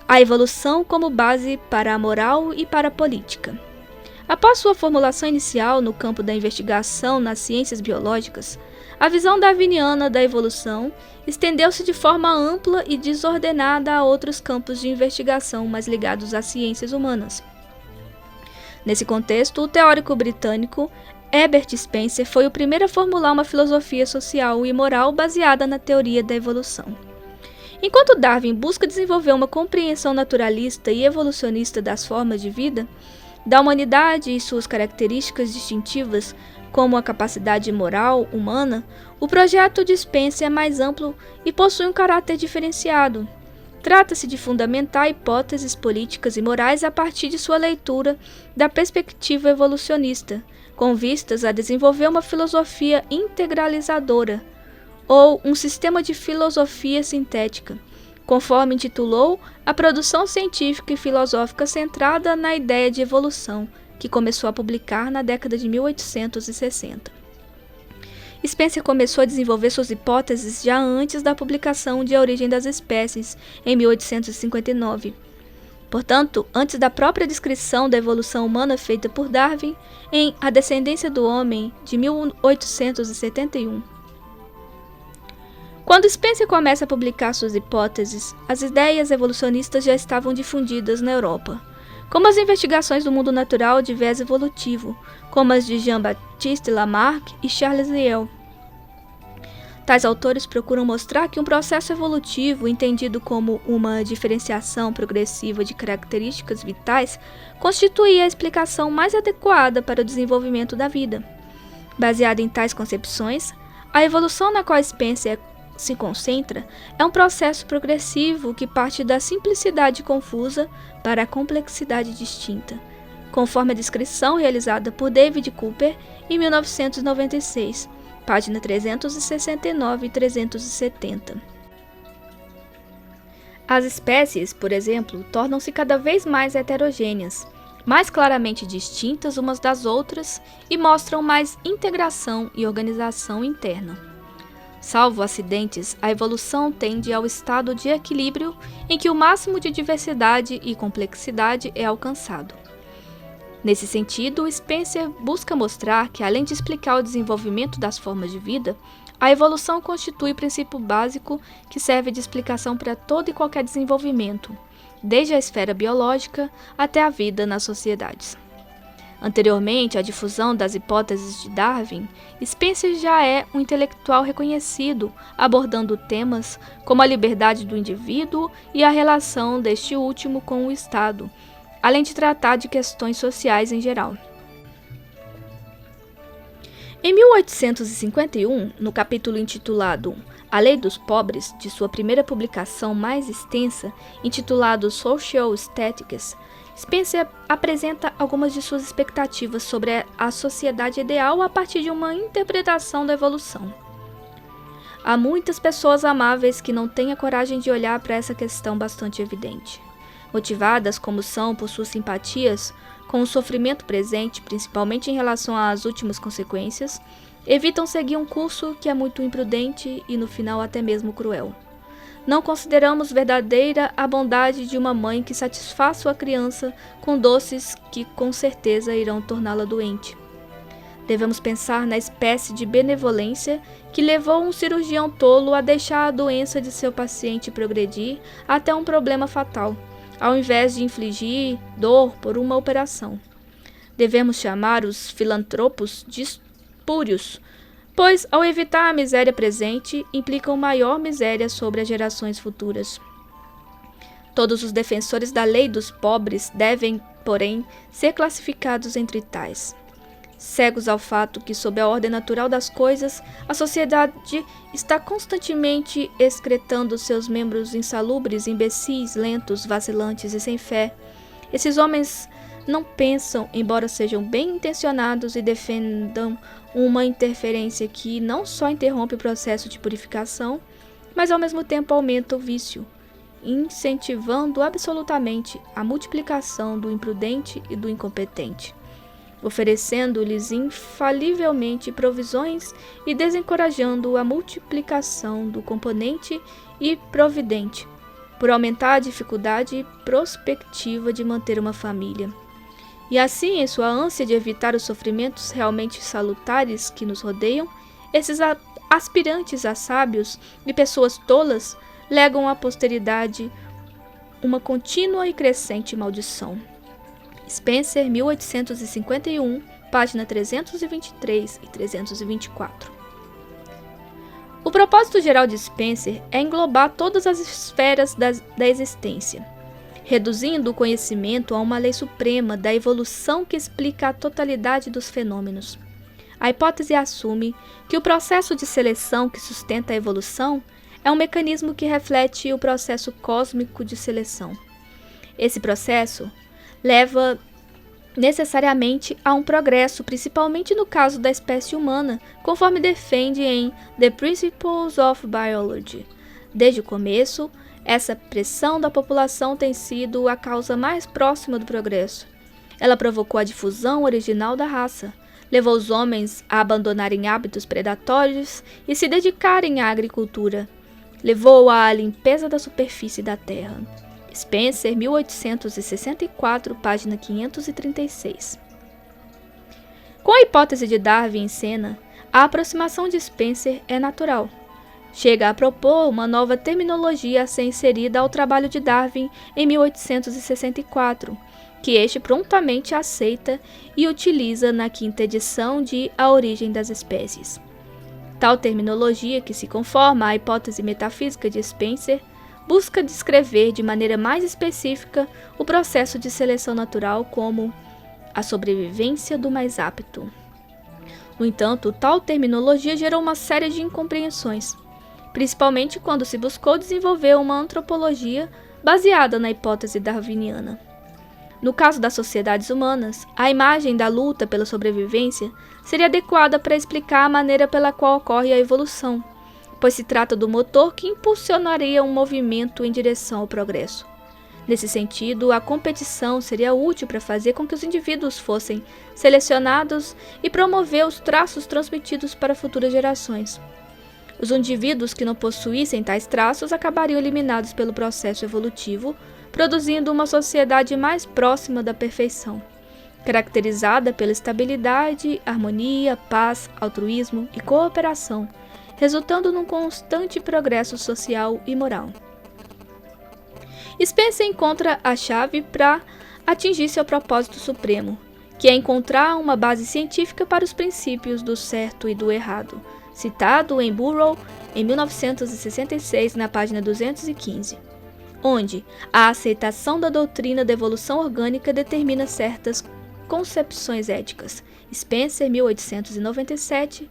a evolução como base para a moral e para a política. Após sua formulação inicial no campo da investigação nas ciências biológicas, a visão darwiniana da evolução estendeu-se de forma ampla e desordenada a outros campos de investigação mais ligados às ciências humanas. Nesse contexto, o teórico britânico Herbert Spencer foi o primeiro a formular uma filosofia social e moral baseada na teoria da evolução. Enquanto Darwin busca desenvolver uma compreensão naturalista e evolucionista das formas de vida, da humanidade e suas características distintivas, como a capacidade moral humana, o projeto de Spencer é mais amplo e possui um caráter diferenciado. Trata-se de fundamentar hipóteses políticas e morais a partir de sua leitura da perspectiva evolucionista, com vistas a desenvolver uma filosofia integralizadora, ou um sistema de filosofia sintética, conforme intitulou a produção científica e filosófica centrada na ideia de evolução, que começou a publicar na década de 1860. Spencer começou a desenvolver suas hipóteses já antes da publicação de A Origem das Espécies, em 1859. Portanto, antes da própria descrição da evolução humana feita por Darwin em A Descendência do Homem, de 1871. Quando Spencer começa a publicar suas hipóteses, as ideias evolucionistas já estavam difundidas na Europa, como as investigações do mundo natural de viés evolutivo, como as de Jean-Baptiste Lamarck e Charles Lyell. Tais autores procuram mostrar que um processo evolutivo, entendido como uma diferenciação progressiva de características vitais, constituía a explicação mais adequada para o desenvolvimento da vida. Baseada em tais concepções, a evolução na qual Spencer se concentra é um processo progressivo que parte da simplicidade confusa para a complexidade distinta, conforme a descrição realizada por David Cooper em 1996, página 369 e 370. As espécies, por exemplo, tornam-se cada vez mais heterogêneas, mais claramente distintas umas das outras e mostram mais integração e organização interna. Salvo acidentes, a evolução tende ao estado de equilíbrio em que o máximo de diversidade e complexidade é alcançado. Nesse sentido, Spencer busca mostrar que, além de explicar o desenvolvimento das formas de vida, a evolução constitui princípio básico que serve de explicação para todo e qualquer desenvolvimento, desde a esfera biológica até a vida nas sociedades. Anteriormente à difusão das hipóteses de Darwin, Spencer já é um intelectual reconhecido, abordando temas como a liberdade do indivíduo e a relação deste último com o Estado, além de tratar de questões sociais em geral. Em 1851, no capítulo intitulado A Lei dos Pobres, de sua primeira publicação mais extensa, intitulado Social Statistics, Spencer apresenta algumas de suas expectativas sobre a sociedade ideal a partir de uma interpretação da evolução. Há muitas pessoas amáveis que não têm a coragem de olhar para essa questão bastante evidente. Motivadas como são por suas simpatias com o sofrimento presente, principalmente em relação às últimas consequências, evitam seguir um curso que é muito imprudente e no final até mesmo cruel. Não consideramos verdadeira a bondade de uma mãe que satisfaz sua criança com doces que com certeza irão torná-la doente. Devemos pensar na espécie de benevolência que levou um cirurgião tolo a deixar a doença de seu paciente progredir até um problema fatal, ao invés de infligir dor por uma operação. Devemos chamar os filantropos de espúrios, pois, ao evitar a miséria presente, implicam maior miséria sobre as gerações futuras. Todos os defensores da lei dos pobres devem, porém, ser classificados entre tais. Cegos ao fato que, sob a ordem natural das coisas, a sociedade está constantemente excretando seus membros insalubres, imbecis, lentos, vacilantes e sem fé. Esses homens não pensam, embora sejam bem intencionados e defendam uma interferência que não só interrompe o processo de purificação, mas ao mesmo tempo aumenta o vício, incentivando absolutamente a multiplicação do imprudente e do incompetente, oferecendo-lhes infalivelmente provisões e desencorajando a multiplicação do componente e providente, por aumentar a dificuldade e prospectiva de manter uma família. E assim, em sua ânsia de evitar os sofrimentos realmente salutares que nos rodeiam, esses aspirantes a sábios e pessoas tolas legam à posteridade uma contínua e crescente maldição. Spencer, 1851, página 323 e 324. O propósito geral de Spencer é englobar todas as esferas da existência, reduzindo o conhecimento a uma lei suprema da evolução que explica a totalidade dos fenômenos. A hipótese assume que o processo de seleção que sustenta a evolução é um mecanismo que reflete o processo cósmico de seleção. Esse processo leva necessariamente a um progresso, principalmente no caso da espécie humana, conforme defende em The Principles of Biology. Desde o começo, essa pressão da população tem sido a causa mais próxima do progresso. Ela provocou a difusão original da raça, levou os homens a abandonarem hábitos predatórios e se dedicarem à agricultura, levou à limpeza da superfície da terra. Spencer, 1864, página 536. Com a hipótese de Darwin em cena, a aproximação de Spencer é natural. Chega a propor uma nova terminologia a ser inserida ao trabalho de Darwin em 1864, que este prontamente aceita e utiliza na quinta edição de A Origem das Espécies. Tal terminologia, que se conforma à hipótese metafísica de Spencer, busca descrever de maneira mais específica o processo de seleção natural como a sobrevivência do mais apto. No entanto, tal terminologia gerou uma série de incompreensões, principalmente quando se buscou desenvolver uma antropologia baseada na hipótese darwiniana. No caso das sociedades humanas, a imagem da luta pela sobrevivência seria adequada para explicar a maneira pela qual ocorre a evolução, pois se trata do motor que impulsionaria um movimento em direção ao progresso. Nesse sentido, a competição seria útil para fazer com que os indivíduos fossem selecionados e promover os traços transmitidos para futuras gerações. Os indivíduos que não possuíssem tais traços acabariam eliminados pelo processo evolutivo, produzindo uma sociedade mais próxima da perfeição, caracterizada pela estabilidade, harmonia, paz, altruísmo e cooperação, resultando num constante progresso social e moral. Spencer encontra a chave para atingir seu propósito supremo, que é encontrar uma base científica para os princípios do certo e do errado, citado em Burrow em 1966, na página 215, onde a aceitação da doutrina da evolução orgânica determina certas concepções éticas. Spencer, 1897,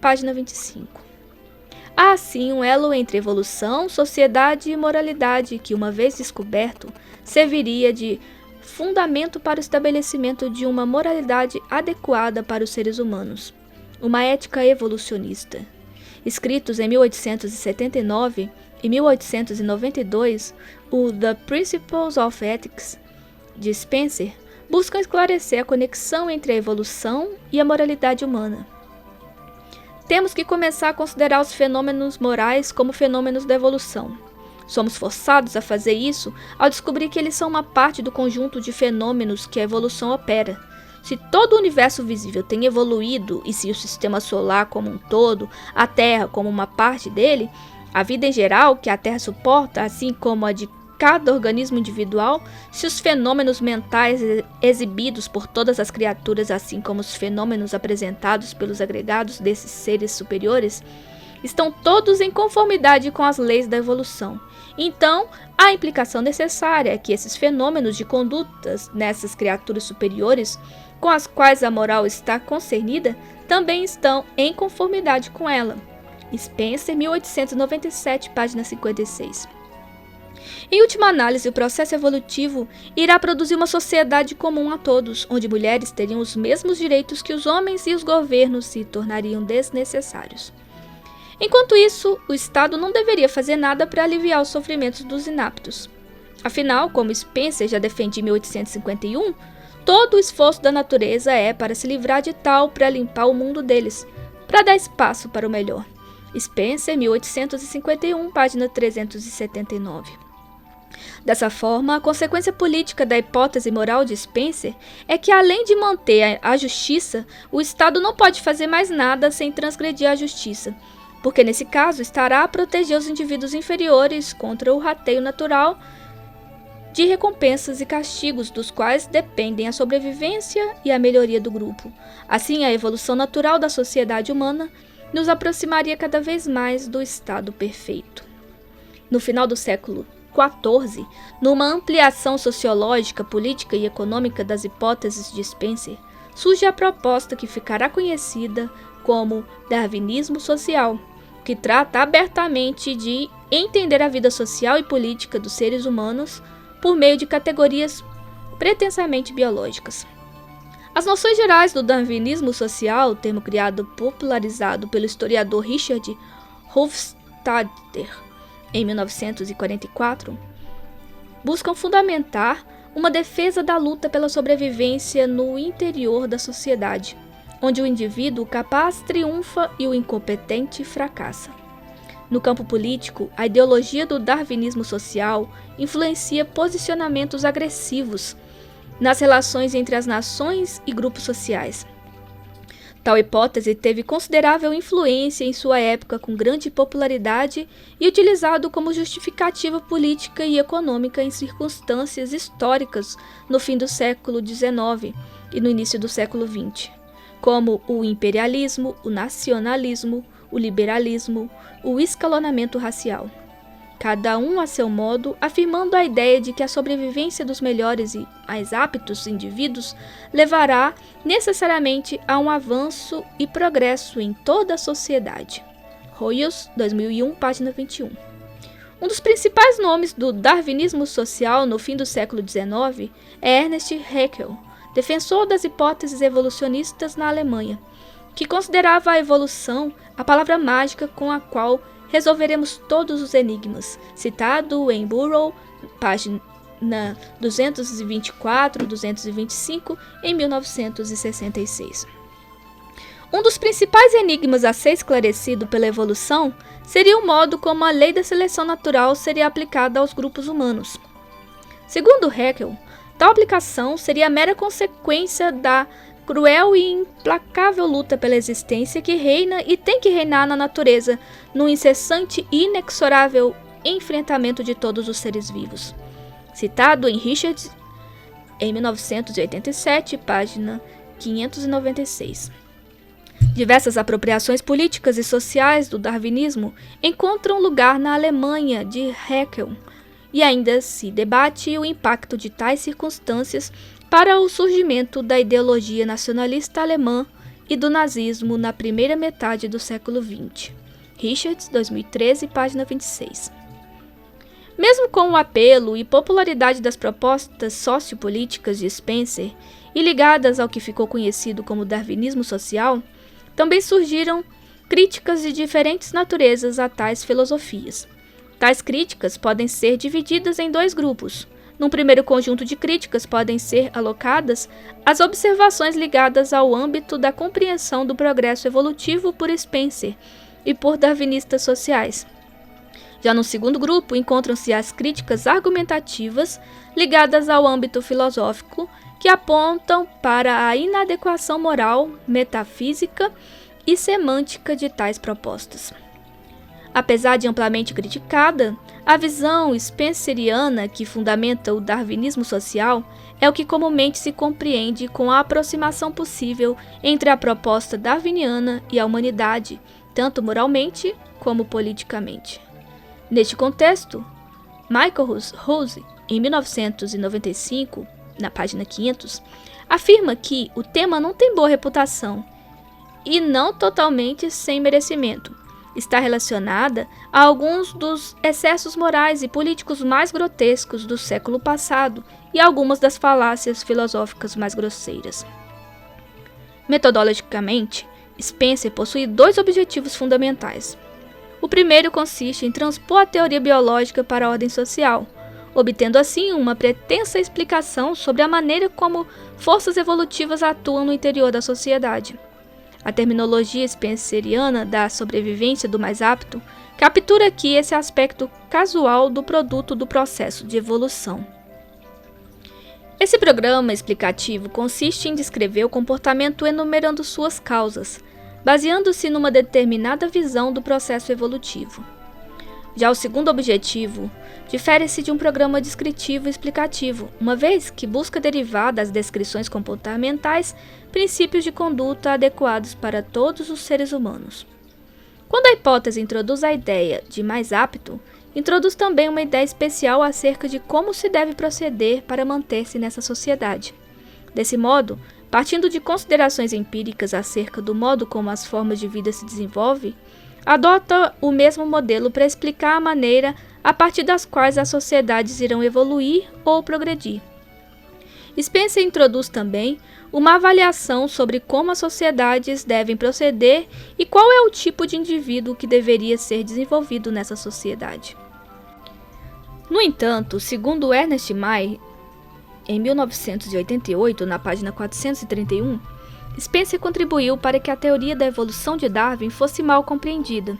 página 25. Há assim um elo entre evolução, sociedade e moralidade que, uma vez descoberto, serviria de fundamento para o estabelecimento de uma moralidade adequada para os seres humanos, uma ética evolucionista. Escritos em 1879 e 1892, o The Principles of Ethics de Spencer buscam esclarecer a conexão entre a evolução e a moralidade humana. Temos que começar a considerar os fenômenos morais como fenômenos da evolução. Somos forçados a fazer isso ao descobrir que eles são uma parte do conjunto de fenômenos que a evolução opera. Se todo o universo visível tem evoluído e se o sistema solar como um todo, a Terra como uma parte dele, a vida em geral que a Terra suporta, assim como a de cada organismo individual, se os fenômenos mentais exibidos por todas as criaturas, assim como os fenômenos apresentados pelos agregados desses seres superiores, estão todos em conformidade com as leis da evolução. Então, a implicação necessária é que esses fenômenos de condutas nessas criaturas superiores, com as quais a moral está concernida, também estão em conformidade com ela. Spencer, 1897, página 56. Em última análise, o processo evolutivo irá produzir uma sociedade comum a todos, onde mulheres teriam os mesmos direitos que os homens e os governos se tornariam desnecessários. Enquanto isso, o Estado não deveria fazer nada para aliviar os sofrimentos dos inaptos. Afinal, como Spencer já defende em 1851, todo o esforço da natureza é para se livrar de tal, para limpar o mundo deles, para dar espaço para o melhor. Spencer, 1851, página 379. Dessa forma, a consequência política da hipótese moral de Spencer é que, além de manter a justiça, o Estado não pode fazer mais nada sem transgredir a justiça, porque nesse caso estará a proteger os indivíduos inferiores contra o rateio natural de recompensas e castigos dos quais dependem a sobrevivência e a melhoria do grupo. Assim, a evolução natural da sociedade humana nos aproximaria cada vez mais do estado perfeito. No final do século XIV, numa ampliação sociológica, política e econômica das hipóteses de Spencer, surge a proposta que ficará conhecida como darwinismo social, que trata abertamente de entender a vida social e política dos seres humanos por meio de categorias pretensamente biológicas. As noções gerais do darwinismo social, termo criado popularizado pelo historiador Richard Hofstadter em 1944, buscam fundamentar uma defesa da luta pela sobrevivência no interior da sociedade, onde o indivíduo capaz triunfa e o incompetente fracassa. No campo político, a ideologia do darwinismo social influencia posicionamentos agressivos nas relações entre as nações e grupos sociais. Tal hipótese teve considerável influência em sua época, com grande popularidade e utilizado como justificativa política e econômica em circunstâncias históricas no fim do século XIX e no início do século XX, como o imperialismo, o nacionalismo, o liberalismo, o escalonamento racial. Cada um a seu modo, afirmando a ideia de que a sobrevivência dos melhores e mais aptos indivíduos levará necessariamente a um avanço e progresso em toda a sociedade. Hoyos, 2001, página 21. Um dos principais nomes do darwinismo social no fim do século XIX é Ernst Haeckel, defensor das hipóteses evolucionistas na Alemanha, que considerava a evolução a palavra mágica com a qual resolveremos todos os enigmas, citado em Burrow, página 224-225, em 1966. Um dos principais enigmas a ser esclarecido pela evolução seria o modo como a lei da seleção natural seria aplicada aos grupos humanos. Segundo Haeckel, tal aplicação seria a mera consequência da cruel e implacável luta pela existência que reina e tem que reinar na natureza, no incessante e inexorável enfrentamento de todos os seres vivos. Citado em Richards, em 1987, página 596. Diversas apropriações políticas e sociais do darwinismo encontram lugar na Alemanha de Haeckel, e ainda se debate o impacto de tais circunstâncias para o surgimento da ideologia nacionalista alemã e do nazismo na primeira metade do século XX. Richards, 2013, página 26. Mesmo com o apelo e popularidade das propostas sociopolíticas de Spencer e ligadas ao que ficou conhecido como darwinismo social, também surgiram críticas de diferentes naturezas a tais filosofias. Tais críticas podem ser divididas em dois grupos. Num primeiro conjunto de críticas podem ser alocadas as observações ligadas ao âmbito da compreensão do progresso evolutivo por Spencer e por darwinistas sociais. Já no segundo grupo encontram-se as críticas argumentativas ligadas ao âmbito filosófico, que apontam para a inadequação moral, metafísica e semântica de tais propostas. Apesar de amplamente criticada, a visão spenceriana que fundamenta o darwinismo social é o que comumente se compreende com a aproximação possível entre a proposta darwiniana e a humanidade, tanto moralmente como politicamente. Neste contexto, Michael Rose, em 1995, na página 500, afirma que o tema não tem boa reputação e não totalmente sem merecimento. Está relacionada a alguns dos excessos morais e políticos mais grotescos do século passado e algumas das falácias filosóficas mais grosseiras. Metodologicamente, Spencer possui dois objetivos fundamentais. O primeiro consiste em transpor a teoria biológica para a ordem social, obtendo assim uma pretensa explicação sobre a maneira como forças evolutivas atuam no interior da sociedade. A terminologia spenceriana da sobrevivência do mais apto captura aqui esse aspecto casual do produto do processo de evolução. Esse programa explicativo consiste em descrever o comportamento enumerando suas causas, baseando-se numa determinada visão do processo evolutivo. Já o segundo objetivo difere-se de um programa descritivo e explicativo, uma vez que busca derivar das descrições comportamentais princípios de conduta adequados para todos os seres humanos. Quando a hipótese introduz a ideia de mais apto, introduz também uma ideia especial acerca de como se deve proceder para manter-se nessa sociedade. Desse modo, partindo de considerações empíricas acerca do modo como as formas de vida se desenvolvem, adota o mesmo modelo para explicar a maneira a partir das quais as sociedades irão evoluir ou progredir. Spencer introduz também uma avaliação sobre como as sociedades devem proceder e qual é o tipo de indivíduo que deveria ser desenvolvido nessa sociedade. No entanto, segundo Ernest Mayr, em 1988, na página 431, Spencer contribuiu para que a teoria da evolução de Darwin fosse mal compreendida.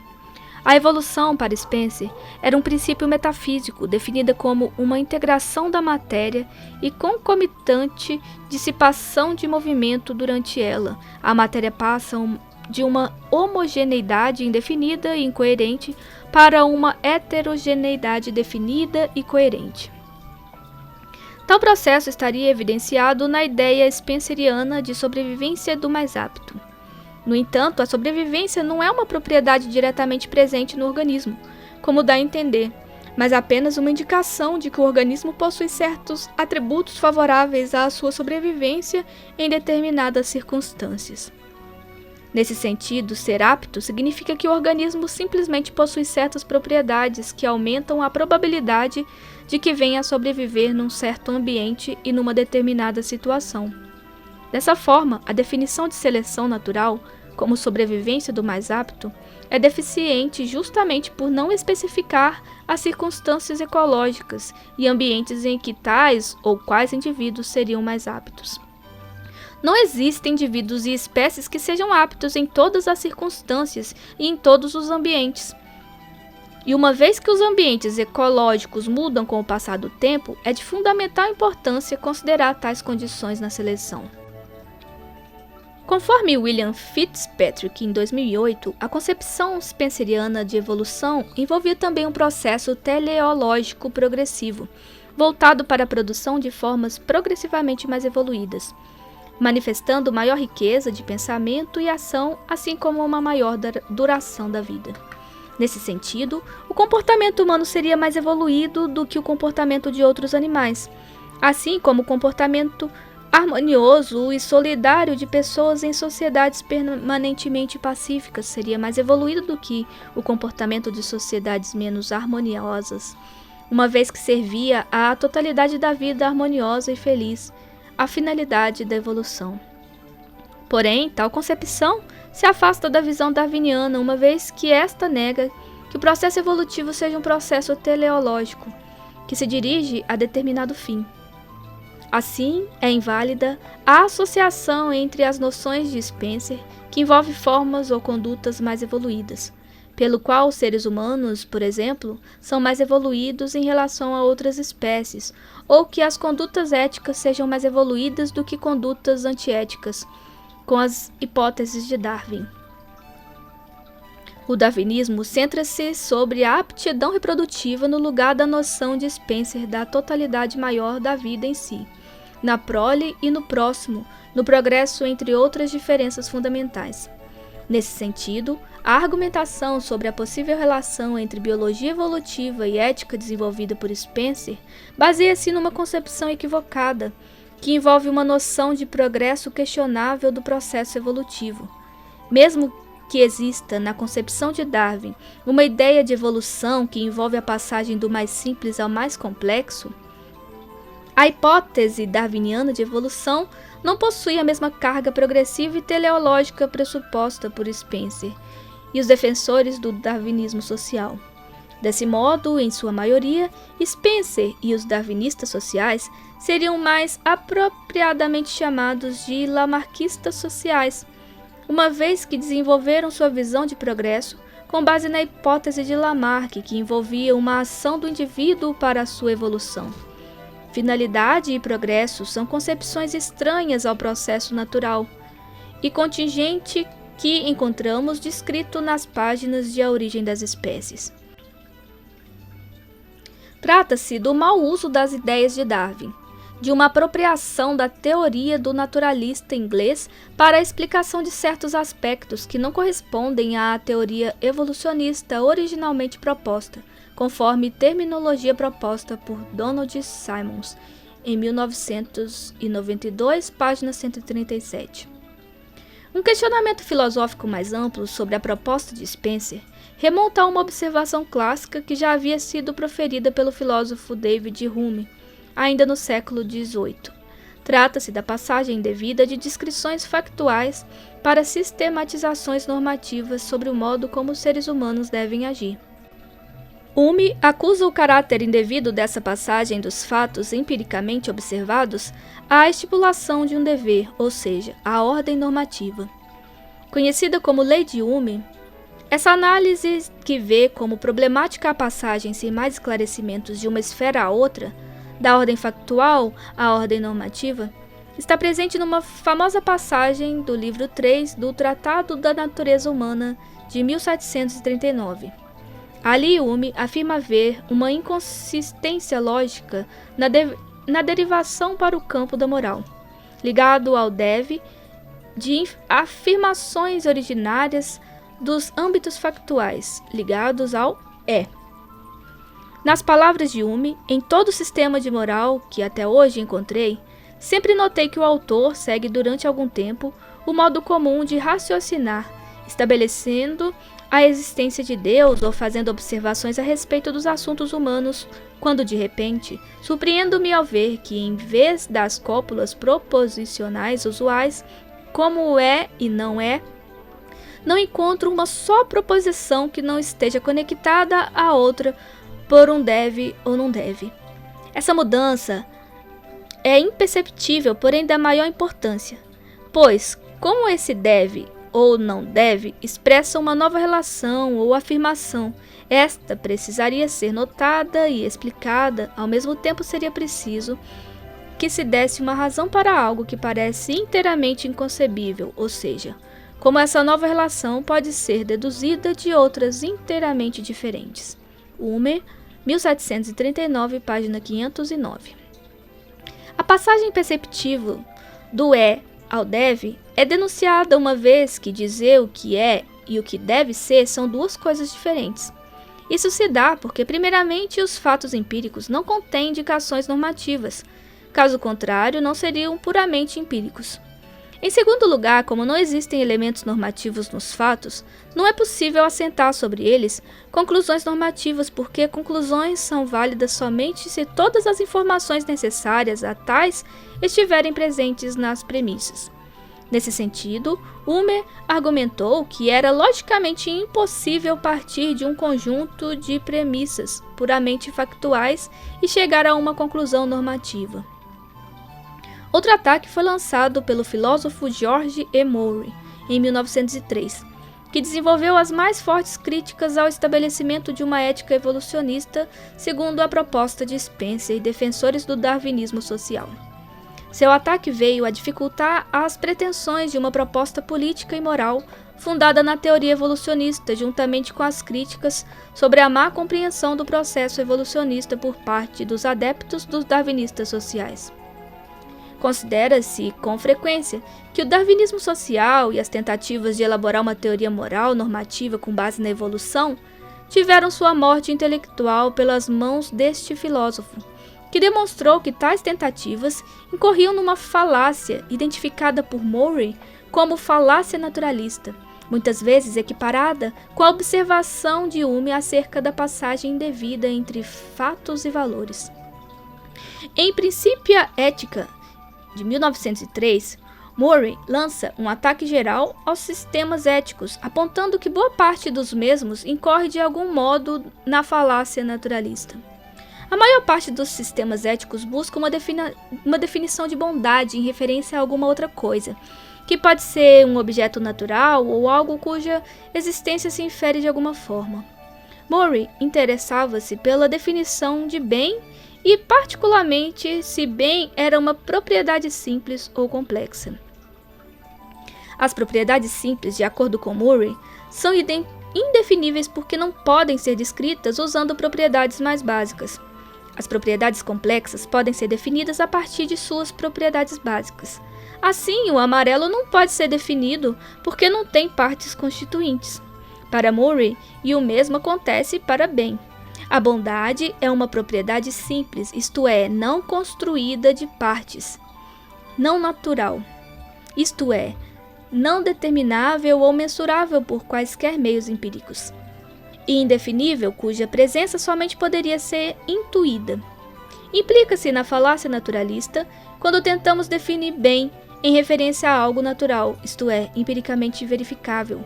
A evolução, para Spencer, era um princípio metafísico, definida como uma integração da matéria e concomitante dissipação de movimento durante ela. A matéria passa de uma homogeneidade indefinida e incoerente para uma heterogeneidade definida e coerente. Tal processo estaria evidenciado na ideia spenceriana de sobrevivência do mais apto. No entanto, a sobrevivência não é uma propriedade diretamente presente no organismo, como dá a entender, mas apenas uma indicação de que o organismo possui certos atributos favoráveis à sua sobrevivência em determinadas circunstâncias. Nesse sentido, ser apto significa que o organismo simplesmente possui certas propriedades que aumentam a probabilidade de que venha a sobreviver num certo ambiente e numa determinada situação. Dessa forma, a definição de seleção natural, como sobrevivência do mais apto, é deficiente justamente por não especificar as circunstâncias ecológicas e ambientes em que tais ou quais indivíduos seriam mais aptos. Não existem indivíduos e espécies que sejam aptos em todas as circunstâncias e em todos os ambientes. E uma vez que os ambientes ecológicos mudam com o passar do tempo, é de fundamental importância considerar tais condições na seleção. Conforme William Fitzpatrick, em 2008, a concepção spenceriana de evolução envolvia também um processo teleológico progressivo, voltado para a produção de formas progressivamente mais evoluídas, manifestando maior riqueza de pensamento e ação, assim como uma maior duração da vida. Nesse sentido, o comportamento humano seria mais evoluído do que o comportamento de outros animais, assim como o comportamento harmonioso e solidário de pessoas em sociedades permanentemente pacíficas seria mais evoluído do que o comportamento de sociedades menos harmoniosas, uma vez que servia à totalidade da vida harmoniosa e feliz, a finalidade da evolução. Porém, tal concepção se afasta da visão darwiniana, uma vez que esta nega que o processo evolutivo seja um processo teleológico, que se dirige a determinado fim. Assim, é inválida a associação entre as noções de Spencer, que envolve formas ou condutas mais evoluídas, pelo qual os seres humanos, por exemplo, são mais evoluídos em relação a outras espécies, ou que as condutas éticas sejam mais evoluídas do que condutas antiéticas, com as hipóteses de Darwin. O darwinismo centra-se sobre a aptidão reprodutiva no lugar da noção de Spencer da totalidade maior da vida em si, na prole e no próximo, no progresso, entre outras diferenças fundamentais. Nesse sentido, a argumentação sobre a possível relação entre biologia evolutiva e ética desenvolvida por Spencer baseia-se numa concepção equivocada, que envolve uma noção de progresso questionável do processo evolutivo. Mesmo que exista na concepção de Darwin uma ideia de evolução que envolve a passagem do mais simples ao mais complexo, a hipótese darwiniana de evolução não possui a mesma carga progressiva e teleológica pressuposta por Spencer e os defensores do darwinismo social. Desse modo, em sua maioria, Spencer e os darwinistas sociais seriam mais apropriadamente chamados de lamarckistas sociais, uma vez que desenvolveram sua visão de progresso com base na hipótese de Lamarck, que envolvia uma ação do indivíduo para a sua evolução. Finalidade e progresso são concepções estranhas ao processo natural e contingente que encontramos descrito nas páginas de A Origem das Espécies. Trata-se do mau uso das ideias de Darwin, de uma apropriação da teoria do naturalista inglês para a explicação de certos aspectos que não correspondem à teoria evolucionista originalmente proposta, conforme terminologia proposta por Donald Simons, em 1992, página 137. Um questionamento filosófico mais amplo sobre a proposta de Spencer remonta a uma observação clássica que já havia sido proferida pelo filósofo David Hume, ainda no século XVIII. Trata-se da passagem indevida de descrições factuais para sistematizações normativas sobre o modo como os seres humanos devem agir. Hume acusa o caráter indevido dessa passagem dos fatos empiricamente observados à estipulação de um dever, ou seja, à ordem normativa. Conhecida como Lei de Hume, essa análise, que vê como problemática a passagem sem mais esclarecimentos de uma esfera a outra, da ordem factual à ordem normativa, está presente numa famosa passagem do livro 3 do Tratado da Natureza Humana, de 1739. Ali, Hume afirma haver uma inconsistência lógica na derivação para o campo da moral, ligado ao deve, de afirmações originárias dos âmbitos factuais, ligados ao é. Nas palavras de Hume, em todo o sistema de moral que até hoje encontrei, sempre notei que o autor segue durante algum tempo o modo comum de raciocinar, estabelecendo a existência de Deus ou fazendo observações a respeito dos assuntos humanos, quando de repente, surpreendo-me ao ver que, em vez das cópulas proposicionais usuais, como é e não encontro uma só proposição que não esteja conectada à outra por um deve ou não deve. Essa mudança é imperceptível, porém da maior importância, pois, como esse deve ou não deve expressa uma nova relação ou afirmação, esta precisaria ser notada e explicada, ao mesmo tempo seria preciso que se desse uma razão para algo que parece inteiramente inconcebível, ou seja, como essa nova relação pode ser deduzida de outras inteiramente diferentes. Hume, 1739, página 509. A passagem perceptível do é ao deve é denunciada uma vez que dizer o que é e o que deve ser são duas coisas diferentes. Isso se dá porque, primeiramente, os fatos empíricos não contêm indicações normativas, caso contrário, não seriam puramente empíricos. Em segundo lugar, como não existem elementos normativos nos fatos, não é possível assentar sobre eles conclusões normativas, porque conclusões são válidas somente se todas as informações necessárias a tais estiverem presentes nas premissas. Nesse sentido, Hume argumentou que era logicamente impossível partir de um conjunto de premissas puramente factuais e chegar a uma conclusão normativa. Outro ataque foi lançado pelo filósofo George E. Murray, em 1903, que desenvolveu as mais fortes críticas ao estabelecimento de uma ética evolucionista, segundo a proposta de Spencer e defensores do darwinismo social. Seu ataque veio a dificultar as pretensões de uma proposta política e moral fundada na teoria evolucionista, juntamente com as críticas sobre a má compreensão do processo evolucionista por parte dos adeptos dos darwinistas sociais. Considera-se, com frequência, que o darwinismo social e as tentativas de elaborar uma teoria moral normativa com base na evolução tiveram sua morte intelectual pelas mãos deste filósofo, que demonstrou que tais tentativas incorriam numa falácia identificada por Murray como falácia naturalista, muitas vezes equiparada com a observação de Hume acerca da passagem indevida entre fatos e valores. Em Principia Ética, de 1903, Murray lança um ataque geral aos sistemas éticos, apontando que boa parte dos mesmos incorre de algum modo na falácia naturalista. A maior parte dos sistemas éticos busca uma definição de bondade em referência a alguma outra coisa, que pode ser um objeto natural ou algo cuja existência se infere de alguma forma. Murray interessava-se pela definição de bem e, particularmente, se bem era uma propriedade simples ou complexa. As propriedades simples, de acordo com Murray, são indefiníveis porque não podem ser descritas usando propriedades mais básicas. As propriedades complexas podem ser definidas a partir de suas propriedades básicas. Assim, o amarelo não pode ser definido porque não tem partes constituintes. Para Murray, e o mesmo acontece para bem. A bondade é uma propriedade simples, isto é, não construída de partes, não natural, isto é, não determinável ou mensurável por quaisquer meios empíricos, e indefinível, cuja presença somente poderia ser intuída. Implica-se na falácia naturalista quando tentamos definir bem em referência a algo natural, isto é, empiricamente verificável.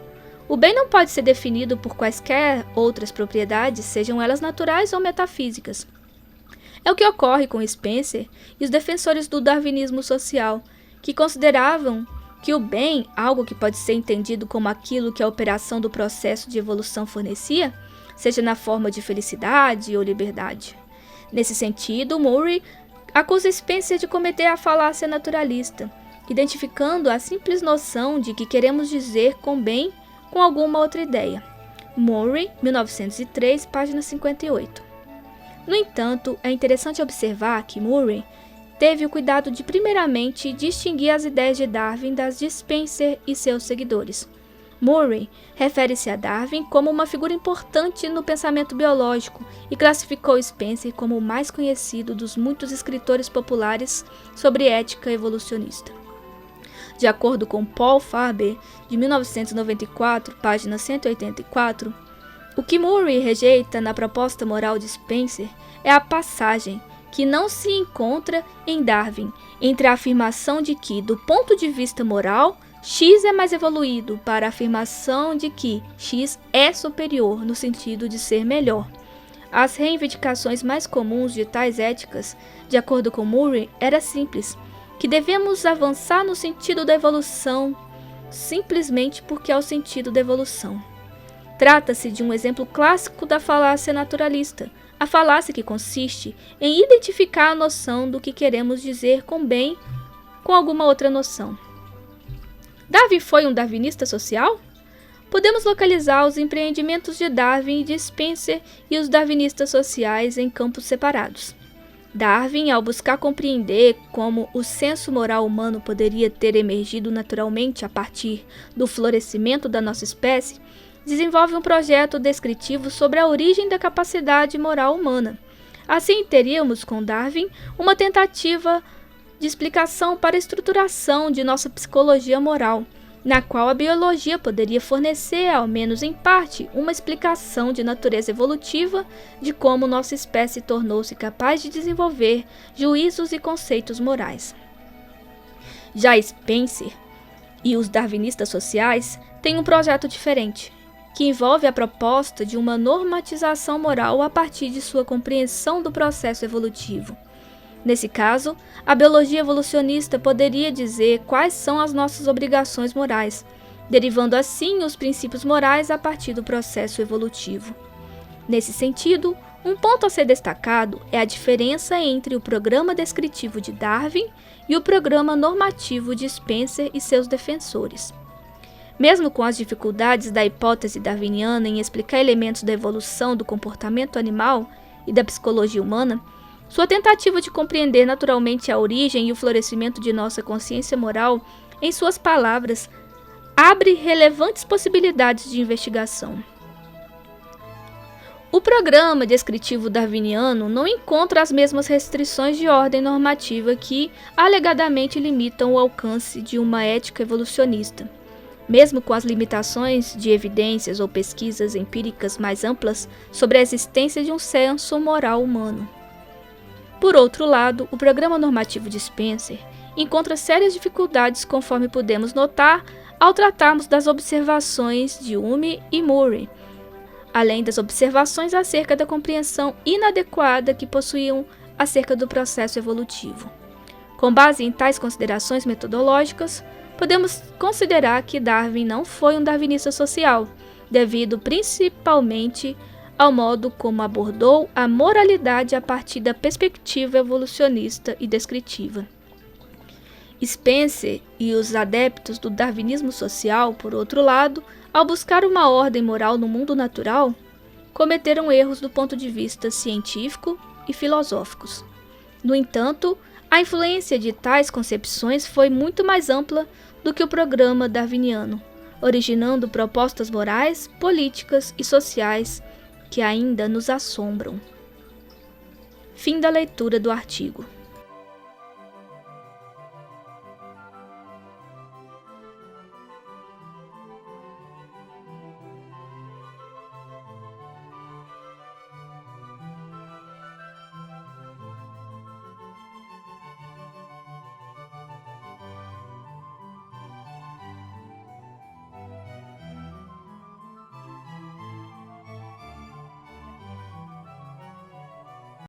O bem não pode ser definido por quaisquer outras propriedades, sejam elas naturais ou metafísicas. É o que ocorre com Spencer e os defensores do darwinismo social, que consideravam que o bem, algo que pode ser entendido como aquilo que a operação do processo de evolução fornecia, seja na forma de felicidade ou liberdade. Nesse sentido, Murray acusa Spencer de cometer a falácia naturalista, identificando a simples noção de que queremos dizer com bem com alguma outra ideia. Murray, 1903, página 58. No entanto, é interessante observar que Murray teve o cuidado de primeiramente distinguir as ideias de Darwin das de Spencer e seus seguidores. Murray refere-se a Darwin como uma figura importante no pensamento biológico e classificou Spencer como o mais conhecido dos muitos escritores populares sobre ética evolucionista. De acordo com Paul Farber, de 1994, página 184, o que Murray rejeita na proposta moral de Spencer é a passagem, que não se encontra em Darwin, entre a afirmação de que, do ponto de vista moral, X é mais evoluído, para a afirmação de que X é superior, no sentido de ser melhor. As reivindicações mais comuns de tais éticas, de acordo com Murray, era simples, que devemos avançar no sentido da evolução, simplesmente porque é o sentido da evolução. Trata-se de um exemplo clássico da falácia naturalista, a falácia que consiste em identificar a noção do que queremos dizer com bem com alguma outra noção. Darwin foi um darwinista social? Podemos localizar os empreendimentos de Darwin e de Spencer e os darwinistas sociais em campos separados. Darwin, ao buscar compreender como o senso moral humano poderia ter emergido naturalmente a partir do florescimento da nossa espécie, desenvolve um projeto descritivo sobre a origem da capacidade moral humana. Assim, teríamos com Darwin uma tentativa de explicação para a estruturação de nossa psicologia moral, na qual a biologia poderia fornecer, ao menos em parte, uma explicação de natureza evolutiva de como nossa espécie tornou-se capaz de desenvolver juízos e conceitos morais. Já Spencer e os darwinistas sociais têm um projeto diferente, que envolve a proposta de uma normatização moral a partir de sua compreensão do processo evolutivo. Nesse caso, a biologia evolucionista poderia dizer quais são as nossas obrigações morais, derivando assim os princípios morais a partir do processo evolutivo. Nesse sentido, um ponto a ser destacado é a diferença entre o programa descritivo de Darwin e o programa normativo de Spencer e seus defensores. Mesmo com as dificuldades da hipótese darwiniana em explicar elementos da evolução do comportamento animal e da psicologia humana, sua tentativa de compreender naturalmente a origem e o florescimento de nossa consciência moral, em suas palavras, abre relevantes possibilidades de investigação. O programa descritivo darwiniano não encontra as mesmas restrições de ordem normativa que, alegadamente, limitam o alcance de uma ética evolucionista. Mesmo com as limitações de evidências ou pesquisas empíricas mais amplas sobre a existência de um senso moral humano. Por outro lado, o programa normativo de Spencer encontra sérias dificuldades, conforme podemos notar ao tratarmos das observações de Hume e Murray, além das observações acerca da compreensão inadequada que possuíam acerca do processo evolutivo. Com base em tais considerações metodológicas, podemos considerar que Darwin não foi um darwinista social, devido principalmente ao modo como abordou a moralidade a partir da perspectiva evolucionista e descritiva. Spencer e os adeptos do darwinismo social, por outro lado, ao buscar uma ordem moral no mundo natural, cometeram erros do ponto de vista científico e filosóficos. No entanto, a influência de tais concepções foi muito mais ampla do que o programa darwiniano, originando propostas morais, políticas e sociais que ainda nos assombram. Fim da leitura do artigo.